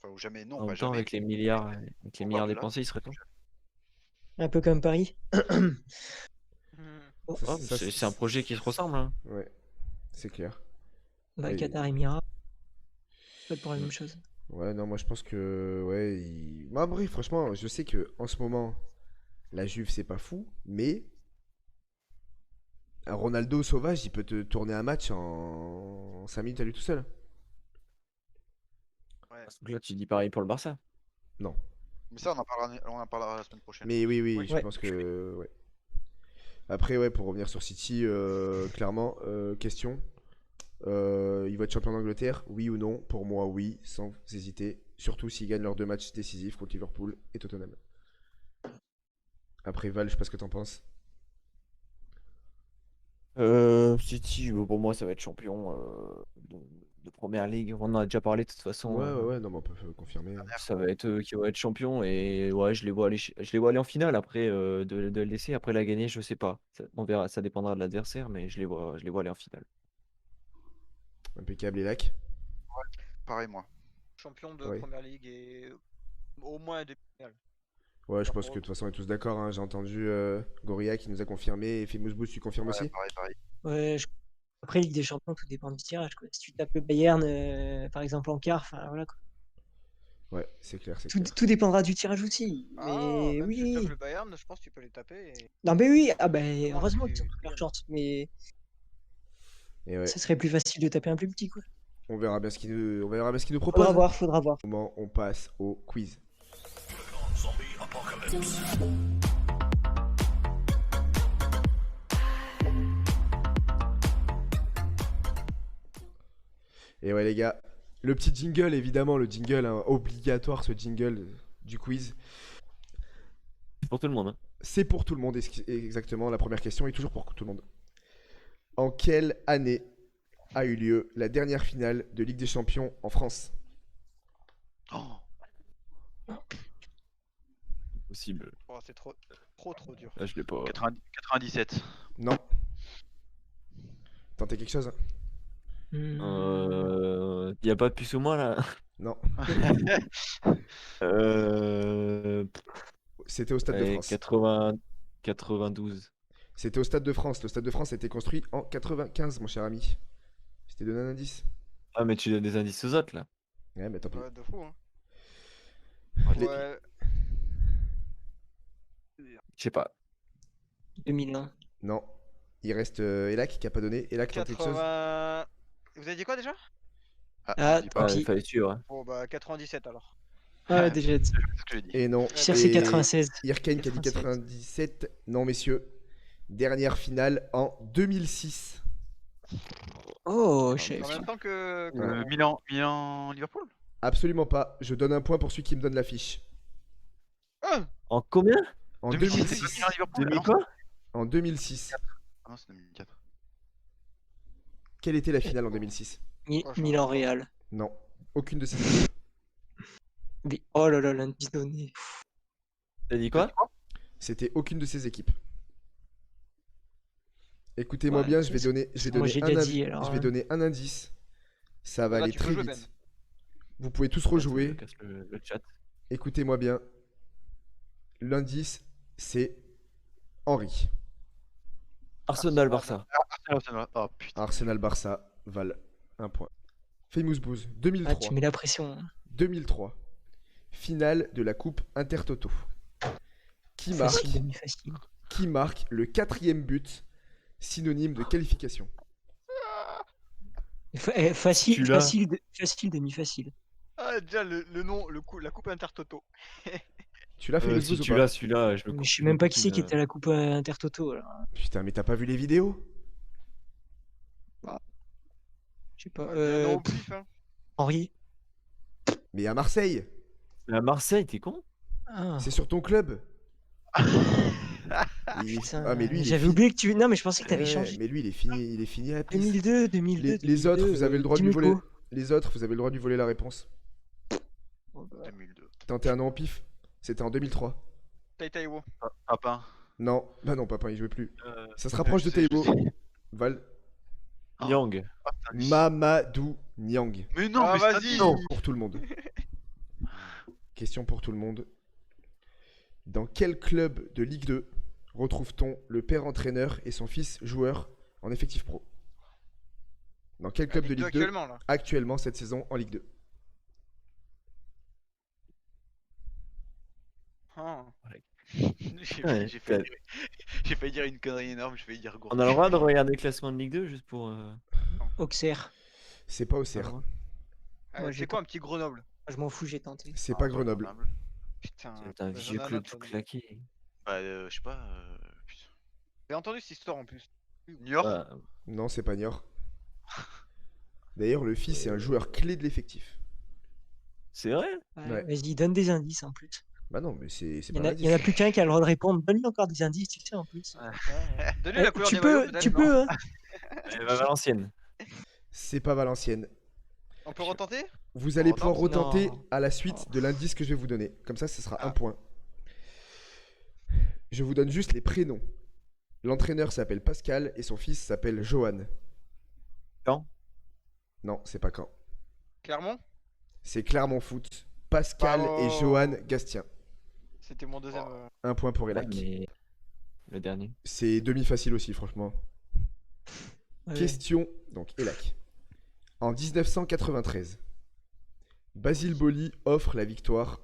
Enfin, ou jamais, non, En pas même temps, jamais. avec les milliards, Guardiola, dépensés, il serait temps. Un peu comme Paris. Ça, Oh, c'est un projet qui se ressemble. Hein. Ouais, c'est clair. Bah, Oui. Qatar Émirats. pas pour la même chose. Ouais, non, moi je pense que. Ouais, moi, après, franchement, je sais que en ce moment, la Juve, c'est pas fou, mais un Ronaldo sauvage, il peut te tourner un match en 5 minutes à lui tout seul. Donc là, tu dis pareil pour le Barça. Non. Mais ça, on en parlera la semaine prochaine. Mais oui, Oui. je Ouais. pense que. Ouais. Après, ouais, pour revenir sur City, clairement, question. Ils vont être champions d'Angleterre, oui ou non? Pour moi, oui, sans hésiter. Surtout s'ils gagnent leurs 2 matchs décisifs contre Liverpool et Tottenham. Après, Val, je sais pas ce que t'en penses. City, pour moi, ça va être champion de première ligue. On en a déjà parlé de toute façon. Ouais, non, mais on peut confirmer. Ça va être eux qui vont être champions et ouais, je les vois aller en finale après de LDC. Après la gagner, je sais pas. On verra, ça dépendra de l'adversaire, mais je les vois aller en finale. Impeccable, les lacs. Pareil, moi. Champion de Ouais. première ligue et au moins des finales. Ouais, je Par pense que de contre- toute façon, on est tous d'accord, hein. J'ai entendu Gorilla qui nous a confirmé et Famous Boost, tu confirmes aussi? Pareil. Ouais, après, Ligue des Champions, tout dépend du tirage, quoi. Si tu tapes le Bayern, par exemple, en quart, enfin voilà, quoi. Ouais, c'est clair, c'est Tout, clair. tout dépendra du tirage aussi. Ah, Mais même si tu tapes oui. le Bayern, je pense que tu peux les taper. Et... Non, mais oui. Ah, ben, Vraiment, heureusement tu- qu'ils ont tu pris leur gagnes. chance. Mais Et ouais, ça serait plus facile de taper un plus petit, quoi. on verra bien ce qu'il nous Faudra propose. voir, faudra voir. Moment, on passe au quiz. Et ouais les gars, le petit jingle évidemment, le jingle hein, obligatoire, ce jingle du quiz. Pour tout le monde. Hein. C'est pour tout le monde, exactement. La première question est toujours pour tout le monde. En quelle année a eu lieu la dernière finale de Ligue des Champions en France? Oh, Possible. Oh, c'est trop dur. Là, je l'ai pas. 97. Non. Tentez quelque chose? Y a pas de plus ou moins là. Non. Euh, C'était au Stade de allez, France. 92. C'était au Stade de France. Le Stade de France a été construit en 95, mon cher ami. Je t'ai donné un indice. Ah, mais tu donnes des indices aux autres là. Ouais, mais tant pis. Ouais, de fou, hein. Les- Ouais. Je sais pas. 2001. Non. Il reste Elak qui a pas donné. Elak, tente quelque chose? 80... Vous avez dit quoi déjà? Ah, dis tant pas. pis. Il fallait suivre. Hein. Bon, bah 97 alors. Ah, déjà dit. C'est ce que j'ai dit. Et non. Je cherchais Et 96. Irkane qui a dit 97. 97. Non, messieurs. Dernière finale en 2006. Oh, En je savais En pas. même temps que. Ouais. Milan-Liverpool. Absolument pas. Je donne un point pour celui qui me donne la fiche. En combien? En 2006. 2006. Milan-Liverpool. Demi quoi? En 2006. Ah non, c'est 2004. Quelle était la finale en 2006? Milan Real. Non. Aucune de ces équipes. Mais oh là là, l'indice donné. T'as dit quoi? C'était aucune de ces équipes. Écoutez-moi Ouais, bien, je vais c'est- donner, moi, j'ai déjà dit, alors, je vais hein. donner un indice. Ça va Là, aller tu peux très jouer, vite. Ben. Vous pouvez tous Je rejouer. casse le chat. Écoutez-moi bien. L'indice, c'est Henry. Arsenal-Barça. Oh putain. Arsenal-Barça, Val, un point. Famous Booze, Ah, 2003. tu mets la pression. Hein. 2003. Finale de la Coupe Intertoto. Qui marque, Facile, demi-facile. qui marque le 4e but, synonyme de qualification? Facile, Celui-là. facile, demi-facile. Ah, déjà le nom, la coupe Intertoto. Tu l'as fait Famous Si Booze ou tu pas? l'as, celui-là, je me Mais je sais confie même pas beaucoup qui c'est qui d'une- était à la coupe Intertoto. Alors. Putain, mais t'as pas vu les vidéos? Je sais pas. Ouais, non, au pif, hein. Henri. Mais à Marseille, Mais à Marseille, t'es con? Ah, c'est sur ton club. putain, Ah, mais lui, il est j'avais fini. oublié que tu. Non, mais je pensais que t'avais Ouais, changé. mais lui, il est fini à la piste. 2002, 2002. Les autres, vous avez le droit de lui voler. Dimeco. Les autres, vous avez le droit de lui voler la réponse. Oh, bah, 2002. Tentez un nom au pif. C'était en 2003. Taitaiwo. Papin. Non, bah non, papa, il jouait plus. Euh, Ça se rapproche de c'est- Taibo. Val. Nyang. Mamadou Niang. Mais non, Ah, mais c'est vas-y. dit. Non, pour tout le monde. Question pour tout le monde. Dans quel club de Ligue 2 retrouve-t-on le père entraîneur et son fils joueur en effectif pro? Dans quel club de Ligue 2 actuellement là. actuellement cette saison en Ligue 2? Ah. J'ai Ouais, j'ai failli, dire... j'ai failli dire une connerie énorme, je vais dire gros. On a le droit de regarder le classement de Ligue 2 juste pour. Auxerre. C'est pas pas le Auxerre. droit. Moi, C'est j'ai quoi un petit Grenoble? Je m'en fous, j'ai tenté. C'est pas Ah, Grenoble. Grenoble. Putain. C'est un bah, vieux j'en ai un club autre, tout là. claqué. Bah, je sais pas. Putain. J'ai entendu cette histoire en plus. Niort. Bah, Non, c'est pas Niort. D'ailleurs, le fils est un joueur clé de l'effectif. c'est vrai? Ouais. Vas-y, donne des indices en plus. Bah non, mais c'est Il pas y en a, un il y en a indice. plus qu'un qui a le droit de répondre. Donne-lui encore des indices, tu sais, en plus. Donnez la couleur tu des maillots, peux, peut-être, tu non peux, hein. Valenciennes. C'est pas Valenciennes. On peut retenter? Vous allez pouvoir retente retenter Non. à la suite de l'indice que je vais vous donner. Comme ça, ce sera un Ah. point. Je vous donne juste les prénoms. L'entraîneur s'appelle Pascal et son fils s'appelle Johan. Caen. Non, c'est pas Caen. Clermont? C'est Clermont Foot. Pascal et Bravo. Johan Gastien. C'était mon deuxième. Un point pour Ouais, Elac. mais le dernier. C'est demi-facile aussi, franchement. Ouais. Question, donc Elac. En 1993, Basile Boli offre la victoire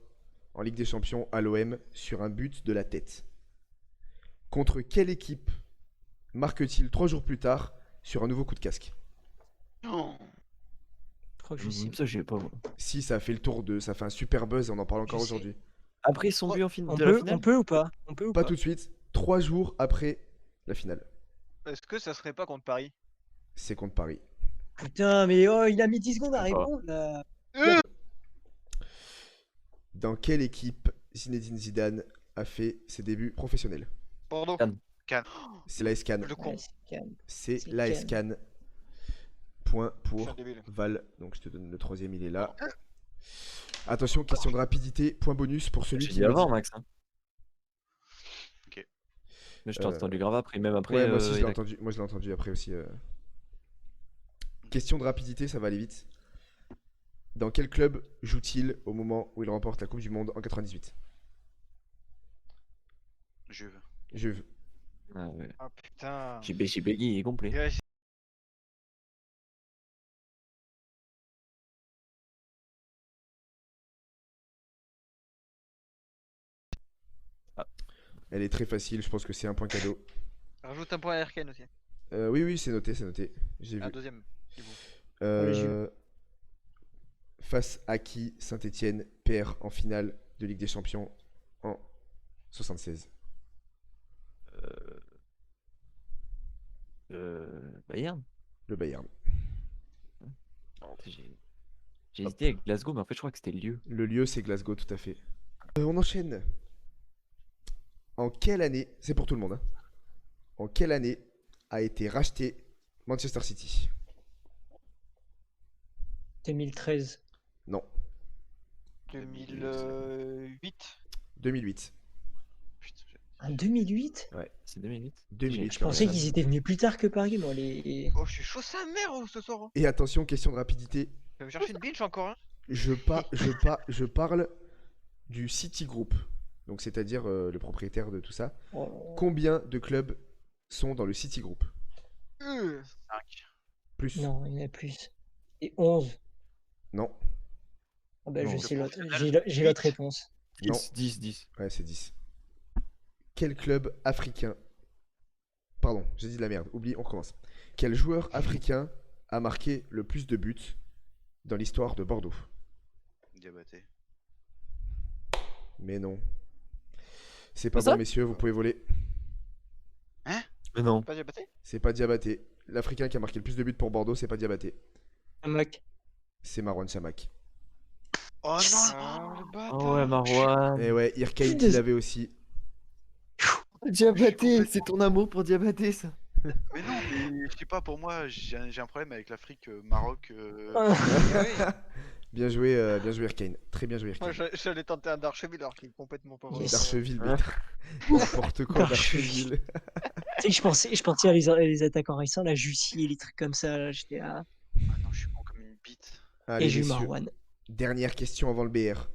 en Ligue des Champions à l'OM sur un but de la tête. Contre quelle équipe marque-t-il 3 jours plus tard sur un nouveau coup de casque? Oh. Je crois que je sais. Ça, j'ai pas. Si, ça a fait le tour ça fait un super buzz, on en parle encore Je sais. aujourd'hui. Après son Oh, but en fin On de la peut, finale. on peut ou pas? On peut ou Pas pas? tout de suite, 3 jours après la finale. Est-ce que ça serait pas contre Paris? C'est contre Paris. Putain, mais oh, il a mis 10 secondes à Je sais pas. répondre là. Dans quelle équipe Zinedine Zidane a fait ses débuts professionnels? Bordeaux. Cannes. C'est l'AS Cannes. Le con. Ouais, c'est calme. C'est c'est l'AS Cannes. Cannes. Point Je suis un pour débile. Val. Donc je te donne le troisième, il est là. Attention, question de rapidité. Point bonus pour celui J'ai qui dit me avant, dit. Max. Hein. Ok. Mais je t'ai Euh, entendu grave après, même après. Ouais, moi aussi je l'ai il a- entendu. Moi je l'ai entendu après aussi. Question de rapidité, ça va aller vite. Dans quel club joue-t-il au moment où il remporte la Coupe du Monde en 98? Juve. Juve. Ah, ouais. Ah putain. J'ai bégayé, il est complet. Ouais, Elle est très facile, je pense que c'est un point cadeau. Rajoute un point à Erken aussi. Oui, oui, c'est noté, c'est noté. J'ai Un vu. deuxième. du coup. les Jules. Face à qui Saint-Etienne perd en finale de Ligue des Champions en 76? Bayern. Le Bayern. J'ai hésité avec Glasgow, mais en fait, je crois que c'était le lieu. Le lieu, c'est Glasgow, tout à fait. On enchaîne. En quelle année, c'est pour tout le monde, hein, en quelle année a été racheté Manchester City? 2013. Non, 2008. 2008. Putain, En 2008? C'est 2008. 2008, Je quand pensais même. qu'ils étaient venus plus tard que Paris, moi. Oh, je suis chaud sa mère ce soir. Hein. Et attention, question de rapidité. Je vais me chercher une binge encore. Hein. Je parle du City Group, donc c'est-à-dire le propriétaire de tout ça. Oh. Combien de clubs sont dans le City Group? 5. Plus? Non, il y en a plus. Et 11. Non, Ah bah, Non, je le sais l'autre. professionnel, J'ai l'autre 8. réponse. non. 10. Ouais, c'est 10. Quel club africain... Pardon, j'ai dit de la merde. Oublie, on recommence. Quel joueur africain a marqué le plus de buts dans l'histoire de Bordeaux? Diabaté. Mais non. C'est pas Ça bon, messieurs, vous pouvez voler. Mais non. Pas Diabaté? C'est pas Diabaté. L'Africain qui a marqué le plus de buts pour Bordeaux, c'est pas Diabaté. Un mec. C'est Marwan Chamakh. Oh non. Ah, le bâtard. Oh ouais, Marwan. Et ouais, Irkane qui l'avait aussi. Diabaté, c'est ton amour pour Diabaté, ça. Mais non, mais je sais pas, pour moi, j'ai un problème avec l'Afrique, Maroc. Ah. Bien joué Irkane. Très bien joué Moi Irkane. j'allais tenter un Darcheville alors qu'il est complètement pas vrai. Yes. D'Archeville, Ouais. putain. N'importe quoi, D'Archeville. d'Archeville. Tu sais que je pensais à les attaquants récents, la Jussie et les trucs comme ça. Là, j'étais à... Ah non, je suis con comme une bite. Allez, Et j'ai eu messieurs. Marwan. Dernière question avant le BR.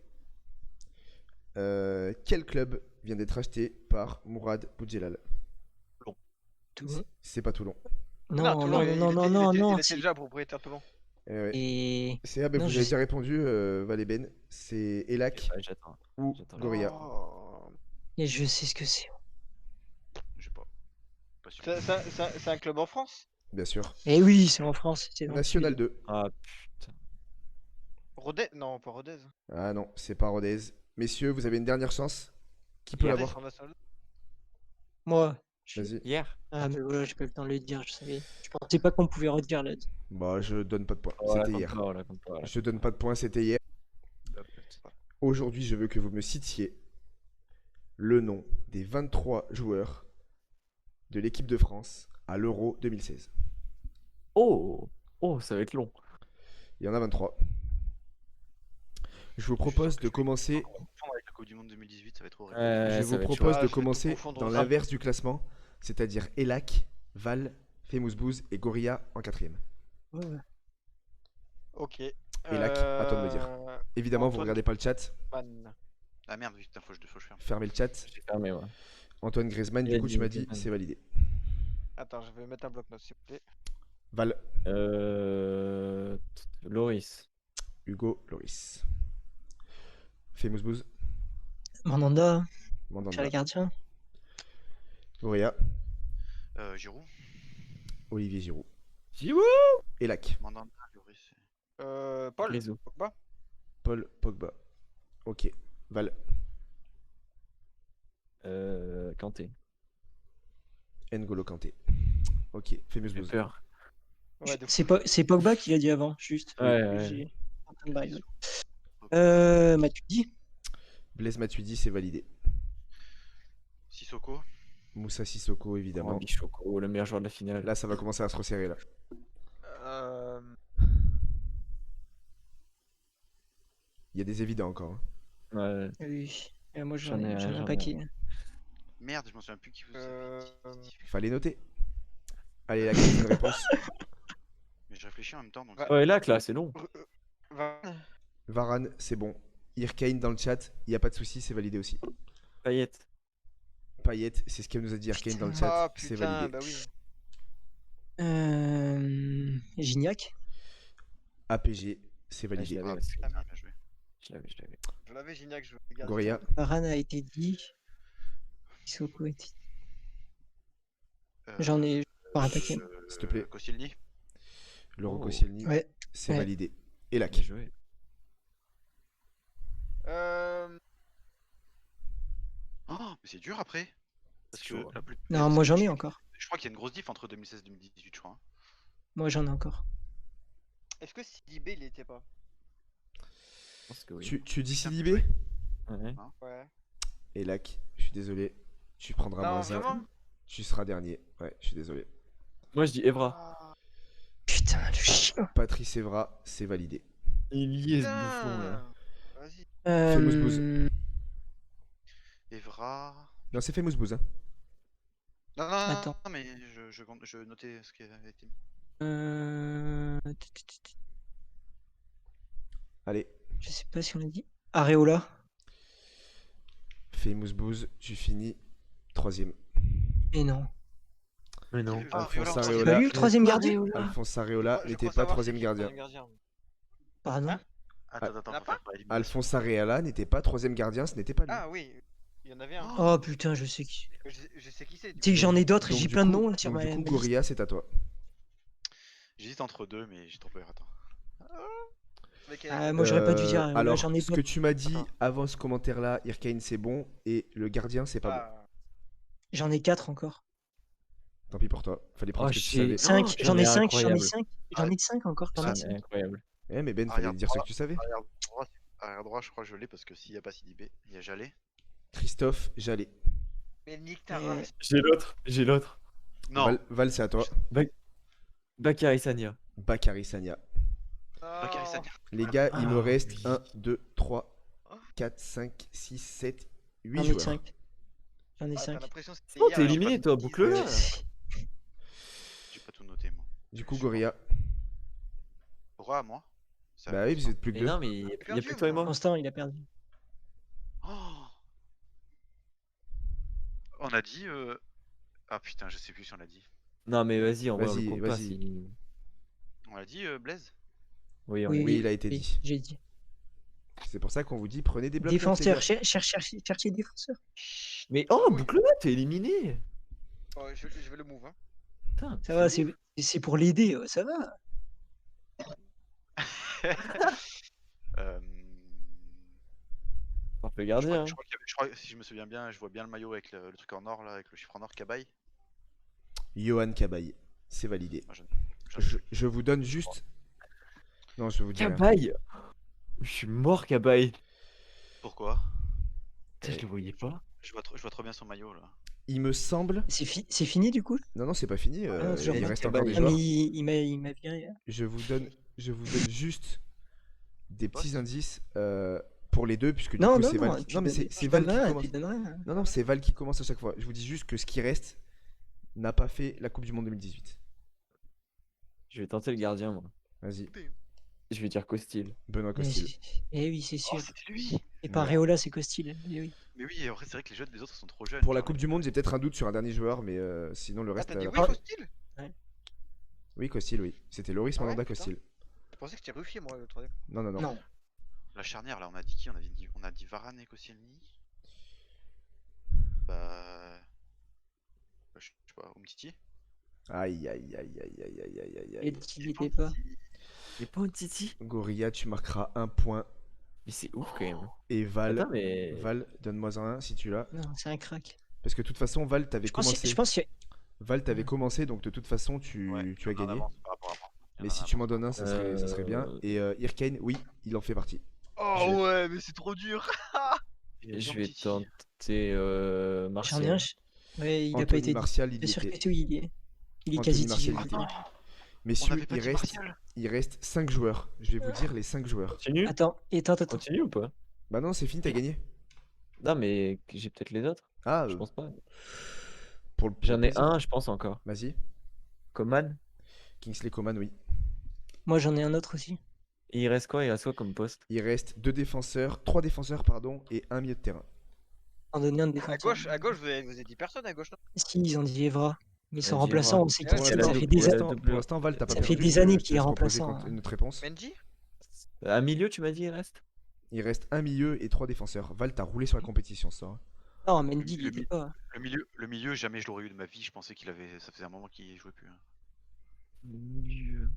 Quel club vient d'être acheté par Mourad Boudjelal? Toulon. C'est pas Toulon. Non, Toulon, non, il non, était- non, il non, était- non. Il était c'est- déjà propriétaire de Toulon. Ouais. Et C'est ben Non, vous je avez sais- déjà répondu, Valében. C'est Elac Ouais, j'attends. ou J'attends. Gorilla. Oh. Et je sais ce que c'est. Je sais pas. Pas sûr. C'est un club en France? Bien sûr. Et oui, c'est en France, c'est dans le National sud. 2. Ah putain. Rodez? Non, pas Rodez. Ah non, c'est pas Rodez. Messieurs, vous avez une dernière chance. Qui peut Hier. Rodez l'avoir? en National 2? Moi, Vas-y. Hier. ah mais voilà, j'ai pas eu le temps de le dire, je savais. Je pensais pas qu'on pouvait redire là. Bah, je donne pas de points. Oh, la C'était compte hier. pas, oh, la compte pas, la Je donne pas de points, c'était hier. compte pas. Aujourd'hui, je veux que vous me citiez le nom des 23 joueurs de l'équipe de France à l'Euro 2016. Oh, oh, ça va être long. Il y en a 23. Je vous Je propose sens que de je vais commencer. confondre avec la Coupe du Monde 2018, ça va être horrible. Je Ça vous va être propose chaud. de Ah, je vais tout commencer confondre dans aussi. l'inverse du classement, c'est-à-dire Elac, Val, Famous Booze et Gorilla en quatrième. Ouais. Ok. Elac, à toi de me dire. Évidemment, vous Antoine regardez pas le chat. Griezmann. Ah merde, putain, faut que je ferme. Fermez le chat. J'ai fermé, ouais. Antoine Griezmann, Il du a coup, dit tu m'as dit, Griezmann. c'est validé. Attends, je vais mettre un bloc-notes s'il vous plaît. Val, Loris. Hugo, Loris. Famous Booze, Mandanda, Mandanda. Charles Gardien. Gorilla, Giroud, Olivier Giroud. Giroud. Elac, Mandanda, Lloris. Paul Grisou. Pogba. Paul Pogba. Ok. Val, Kanté. N'Golo Kanté. Ok. Famous J'ai Booze. peur. Ouais, de C'est fou. c'est Pogba qui l'a dit avant, juste. Ouais, ouais. J'ai- en train de bailler. Pogba. Matuidi. Blaise Matuidi, c'est validé. Sissoko. Moussa Sissoko, évidemment. Big Choco, le meilleur joueur de la finale. Là, ça va commencer à se resserrer, là. Il y a des évidents encore. Hein. Ouais. Oui. Moi J'en ai j'en ai un un. paquet. Merde, je m'en souviens plus qui faisait. Fallait noter. Allez, la bonne réponse. Mais je réfléchis en même temps. Donc Ouais. Ouais, là, c'est long. Varane. Varane, c'est bon. Irkane dans le chat, il n'y a pas de souci, c'est validé aussi. Payet. Payet, c'est ce qu'elle nous a dit Irkane dans le chat, Ah c'est putain, validé. bah oui. Gignac. APG, c'est Ah, je validé. l'avais Ah, aussi. putain, bien joué. Je l'avais. je l'avais Gignac, je le garde. Gorilla, Varane a été dit. Sissoko a été dit. J'en ai pas un paquet. S'il te plaît. Koscielny. Laurent Oh. Koscielny, Ouais. c'est Ouais. validé. Elac, Bien joué. Oh, mais c'est dur après. Parce C'est que chaud, hein. la plus... Non, moi j'en ai encore. Je crois qu'il y a une grosse diff entre 2016 et 2018, je crois. Hein. Moi j'en ai encore. Est-ce que Sidibé il était pas? Je pense que oui. tu dis Putain, Sidibé ouais. Ouais. Ouais. Elac, je suis désolé, tu prendras Non, moins un. vraiment? Tu seras dernier. Ouais, je suis désolé. Moi, je dis Evra. Ah, Putain, le chien. Patrice Evra, c'est validé. Il y est, ce bouffon, là. putain. Vas-y. Famous Booze. Evra. Non, c'est Famous Booze. Hein. Non, Attends. non, mais je notais ce qui avait été. Allez, Je sais pas si on l'a dit. Areola. Famous Booze, tu finis troisième. Et non. Mais non. Alphonse T'as Areola. eu le troisième gardien? Alphonse Areola Je n'était crois pas savoir troisième c'est qui le gardien. troisième gardien. Pardon. Hein Attends, Y'en a faut pas faire par élimination. Alphonse Areola n'était pas troisième gardien, ce n'était pas lui. Ah oui, il y en avait un. Oh putain, je sais qui. Je sais qui c'est. du Tu sais que coup. j'en ai d'autres et Donc, j'ai du plein de coup- noms là sur donc, ma du coup, ma liste. Gorilla, c'est à toi. J'hésite entre deux, mais j'ai trop peur. Attends. Moi j'aurais pas dû dire Areola, Alors, j'en ai ce pas. que tu m'as dit Attends. avant ce commentaire-là, Irkane, c'est bon, et le gardien, c'est pas bon. Ah, J'en ai 4 encore. Tant pis pour toi. Fallait prendre Oh, ce que tu shit. savais. 5, Oh, j'en ai 5, j'en ai incroyable. 5. J'en ai 5 encore, j'en ai C'est 5. incroyable. Eh, mais Ben, fallait Arrière dire ce droit. que tu savais. Arrière droit, je crois que je l'ai parce que s'il n'y a pas Sidibé, il y a Jallet. Christophe Jallet. mais nique ta Et- race. J'ai l'autre. Non, Val, c'est à toi. Bakary Sagna. Bakary Sagna. Bakary Oh. Sagna. Les gars, il me Ah, reste oui. 1, 2, 3, 4, 5, 6, 7, 8 J'en ai joueurs. 5. J'en ai Ah, t'as 5. l'impression que c'était Oh, hier, t'es alors éliminé, pas toi, de boucle-le. bêtises. J'ai pas tout noté, moi. Du coup, Gorilla. Roi à moi. Ça Bah va oui, être vous êtes plus que Mais deux. non, mais il y a perdu, plus que toi et moi. Constant, il a perdu. ça. Oh. On a dit. Ah putain, je sais plus si on l'a dit. Non, mais vas-y, en vrai, on le Vas-y, compte pas. vas-y. Si... On l'a dit Blaise. Oui, on Oui, l'a Oui, dit. il a été dit. J'ai dit. C'est pour ça qu'on vous dit prenez des blocs. Défenseur, cherchez défenseur. Chut. Mais oh, Oui. boucle t'es éliminé. Ouais, je vais le move. Hein. Putain, Ça va, ouf. c'est pour l'aider, ça va. On peut Je garder, crois, hein. je crois qu'il y avait- je crois que si je me souviens bien, je vois bien le maillot avec le truc en or là, avec le chiffre en or, Cabaye. Johan Cabaye, c'est validé. Moi, Je vous donne juste. Non, je vous dis rien. Cabaye. Je suis mort, Cabaye. Pourquoi? Putain, je le voyais pas. Je vois trop bien son maillot là. Il me semble. C'est fini du coup? Non, non, c'est pas fini. non, toujours il pas. reste Cabaye. encore des Ah, mais joueurs. il m'a viré. Je vous donne juste des petits Boss. indices pour les deux, puisque du Non, coup non, c'est non, Val. tu Non, mais donnes- c'est tu Val donnes qui rien, commence. tu donnes rien. Non, non, c'est Val qui commence à chaque fois. Je vous dis juste que ce qui reste n'a pas fait la Coupe du Monde 2018. Je vais tenter le gardien, moi. Vas-y, Je vais dire Costil. Benoît Mais Costil. Eh oui, c'est Oh, sûr. c'était lui! Et pas Ouais. Réola, c'est Costil. Eh oui. Mais oui, en vrai, c'est vrai que les jeunes des autres sont trop jeunes. Pour la genre, Coupe du Monde, j'ai peut-être un doute sur un dernier joueur, mais sinon le Ah, reste. t'as dit oui, Ah. Faustil? Oui, Costil, oui. C'était Loris Ah ouais, Mandanda putain. Costil. Je pensais que c'était Ruffier, moi, le troisième. Non, non, non. Non. La charnière là, on a dit qui? On a dit Varane et Koscielny. Je sais pas, Umtiti. Aïe, aïe, aïe, aïe, aïe, aïe, aïe, aïe, Et aïe. il était pas. Il est pas un Titi. Gorilla, tu marqueras un point. Mais c'est ouf quand même. Et Val, Attends, mais. Val, donne-moi un si tu l'as. Non, c'est un crack. Parce que de toute façon, Val, t'avais Je pense, commencé. je pense que Val, t'avais commencé, donc de toute façon, tu as Il y en gagné. avance par rapport à moi. Il y en Mais a si un tu avance. m'en donnes un, ça serait bien. Et Irkane, oui, il en fait partie. Oh ouais, mais c'est trop dur. Je vais Umtiti. tenter j'en ai Martial. un. Ouais, il a pas Anthony été dit. Martial, il Bien y sûr était. que oui, il est Anthony quasi Martial, il titulaire. était. On Messieurs, avait pas dit Martial. il reste 5 joueurs. Je vais vous dire les 5 joueurs. Continue Attends. Continue ou pas? Bah non, c'est fini, t'as gagné. Non, mais j'ai peut-être les autres. Ah, Je pense pas. pour le J'en ai plaisir. un, je pense encore. Vas-y. Coman. Kingsley Coman, oui. Moi, j'en ai un autre aussi. Et il reste quoi? Il reste quoi comme poste? Il reste 3 défenseurs, pardon, et un milieu de terrain. En donner un de À défenseur. gauche, vous avez dit personne à gauche, non? Si, ils ont dit Evra. Mais son dit remplaçant, Evra. on sait Ouais, qui ouais, c'est. ouais, Ça ouais, fait ouais, des ouais, années. Pour l'instant, Val, t'as pas Ça fait perdu. des années Je qu'il est te laisse proposer remplaçant, une autre réponse. Mendy? Un milieu, tu m'as dit, il reste? Il reste un milieu et 3 défenseurs. Val, t'as roulé sur la compétition, ça. Hein. Non, Mendy, il Le était pas. Le milieu, jamais je l'aurais eu de ma vie. Je pensais qu'il avait. Ça faisait un moment qu'il jouait plus. Hein. Le milieu.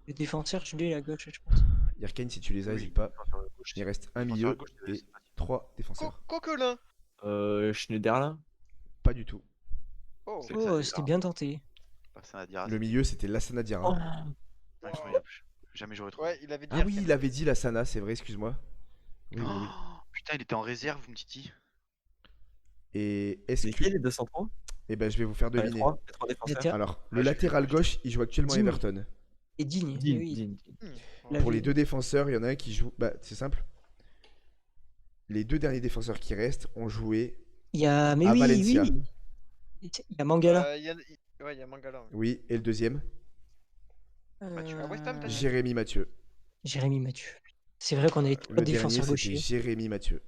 Le défenseur, je l'ai à gauche, je pense. Irkane, si tu les as, Oui, n'hésite pas. défenseur de gauche, Il reste un défenseur milieu à gauche, et c'est pas- 3 défenseurs. Coquelin. Schneiderlin. Pas du tout. Oh. C'est ça, Oh, déjà. c'était bien tenté. Pas ça à dire. Le milieu, c'était Lassana Diarra. Oh, Incroyable. Jamais j'aurais trouvé. Ouais, il avait dit. Ah oui, Arcane. il avait dit Lassana, c'est vrai, excuse-moi. Oui, oui, oui. Oh, putain, il était en réserve, Umtiti. Et est-ce c'est que. qui les 203? Eh ben, je vais vous faire Les deviner. 3 défenseurs. Latéral- Alors, le Ouais, j'ai latéral vu. gauche, il joue actuellement à Digne. Everton. Et Digne. eh Digne, oui. Digne. La Pour vie. les 2 défenseurs, il y en a un qui joue. Bah, c'est simple. Les 2 derniers défenseurs qui restent ont joué. Il y a. Mais À oui, Valencia. oui. Il y a Mangala. Ouais, il y a Mangala. ouais. Oui, et le deuxième, Mathieu. À West Ham, t'as dit Jérémy Mathieu. Jérémy Mathieu. C'est vrai qu'on avait Le 3 dernier, défenseurs c'était gauchers. Jérémy Mathieu.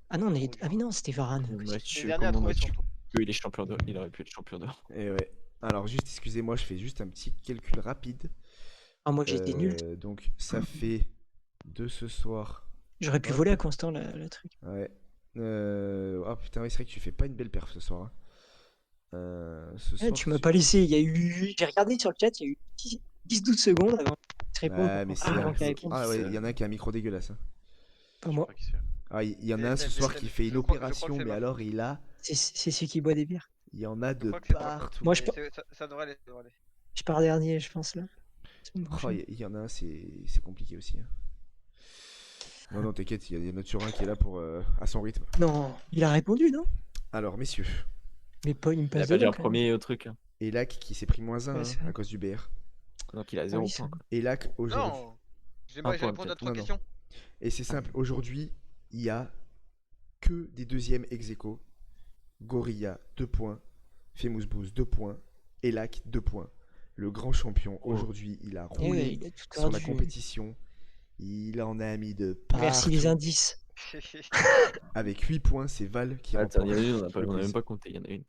Ah non, ah oui, non, c'était Varane. Les Mathieu, derniers à comment trouver son Mathieu? tour. Il est champion d'or. Il aurait pu être champion d'or. Et ouais. Alors, juste, excusez-moi, je fais juste un petit calcul rapide. Ah, moi, j'étais nul. Donc, ça fait de ce soir. J'aurais pu hop. voler à Constant le truc. Ouais. Oh putain, oui, c'est vrai que tu fais pas une belle perf ce soir. Hein. Ce Eh, soir, tu m'as pas laissé. Il y a eu. J'ai regardé sur le chat, il y a eu 10-12 secondes avant de répondre. Ouais, mais c'est. avant qu'il réponde. Ah ouais, il y en a un qui a un micro dégueulasse. Hein. Pas Je moi. sais pas qui c'est. Ah, il y en a Mais- un ce mais- soir mais- qui fait une je crois que opération, c'est mais Val. alors il a. C'est celui qui boit des bières. Il y en a de crois que c'est Val. partout. Moi, je Mais ça devrait aller, ça devrait aller. Je pars dernier, je pense, là. Semaine Oh, prochaine. il y en a un, c'est compliqué aussi. Hein. Non, non, t'inquiète, il y a notre sur un qui est là pour à son rythme. Non, il a répondu, non? Alors, messieurs, Mais pas, il me Il a passe pas dit devant, un quand même. premier au truc. Hein. Elac qui s'est pris -1 Ouais, c'est vrai. à cause du BR. Donc il a Ah 0 oui, c'est point. vrai. quoi. Elac aujourd'hui. Non. J'ai Un point, répondu à peut-être. 3 Non, non. questions. Et c'est simple, aujourd'hui, il y a que des deuxièmes ex aequo. Gorilla, 2 points. Famous Boost, 2 points. Elac, 2 points. Le grand champion, Oh. aujourd'hui, il a Eh ouais, roulé il a tout sur la perdu. compétition. Il en a mis de partout. Merci les indices. Avec 8 points, c'est Val qui Attends, il y en a remporte une, le on a quiz. même pas compté. Il y en a une.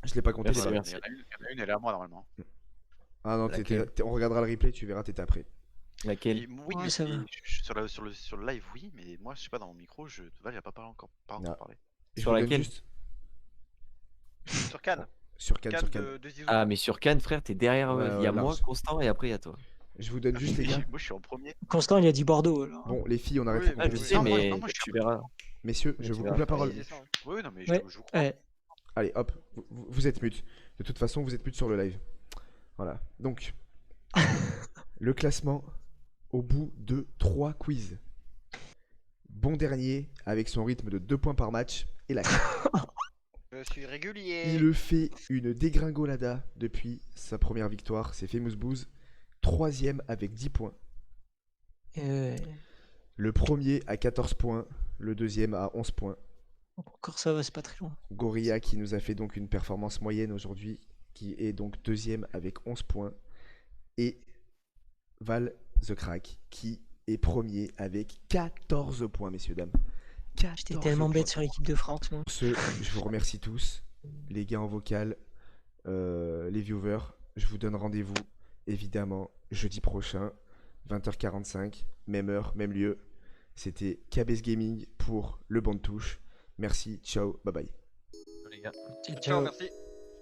Je l'ai pas compté. Merci, c'est vrai. merci. Il y en a une, elle est à moi normalement. Ah non, Laquelle on regardera le replay, tu verras, t'étais après. Laquelle? Oui, Ouais, mais ça va. sur le live, oui, mais moi, je sais pas, dans mon micro, Val, il a pas parlé encore, Non. parlé. Je Sur vous donne laquelle? juste Sur Cannes. sur Cannes, sur Cannes Cannes. de Zizou. Ah, mais sur Cannes, frère, t'es derrière. Ouais, Il y a ouais, moi, large. Constant, et après, il y a toi. Je vous donne juste les gars. Moi, je suis en premier. Constant, il a dit Bordeaux. Alors. Bon, les filles, on arrête Oui, la mais Ah, je oui. sais, compétition. Non, moi, mais non, moi, je suis tu verras. Messieurs, Mais je tu vous verras coupe la après. parole. précisé ça, hein. Oui, non, mais Ouais, je vous crois. ouais. Allez, hop, vous êtes mute. De toute façon, vous êtes mute sur le live. Voilà. Donc, le classement au bout de 3 quiz. Bon dernier avec son rythme de 2 points par match et la Je suis régulier. Il fait une dégringolada depuis sa première victoire, c'est Famous Booze. 3ème avec 10 points. Le premier à 14 points, le deuxième à 11 points. Encore ça va, c'est pas très loin. Gorilla qui nous a fait donc une performance moyenne aujourd'hui, qui est donc deuxième avec 11 points. Et Val The Crack qui est premier avec 14 points, messieurs, dames. J'étais 14 tellement bête points. sur l'équipe de France, moi. Pour ce, je vous remercie tous, les gars en vocal, les viewers. Je vous donne rendez-vous, évidemment, jeudi prochain, 20h45, même heure, même lieu. C'était KBS Gaming pour le banc de touche. Merci, ciao, bye bye. Les gars. Ciao, Ciao, ciao. merci.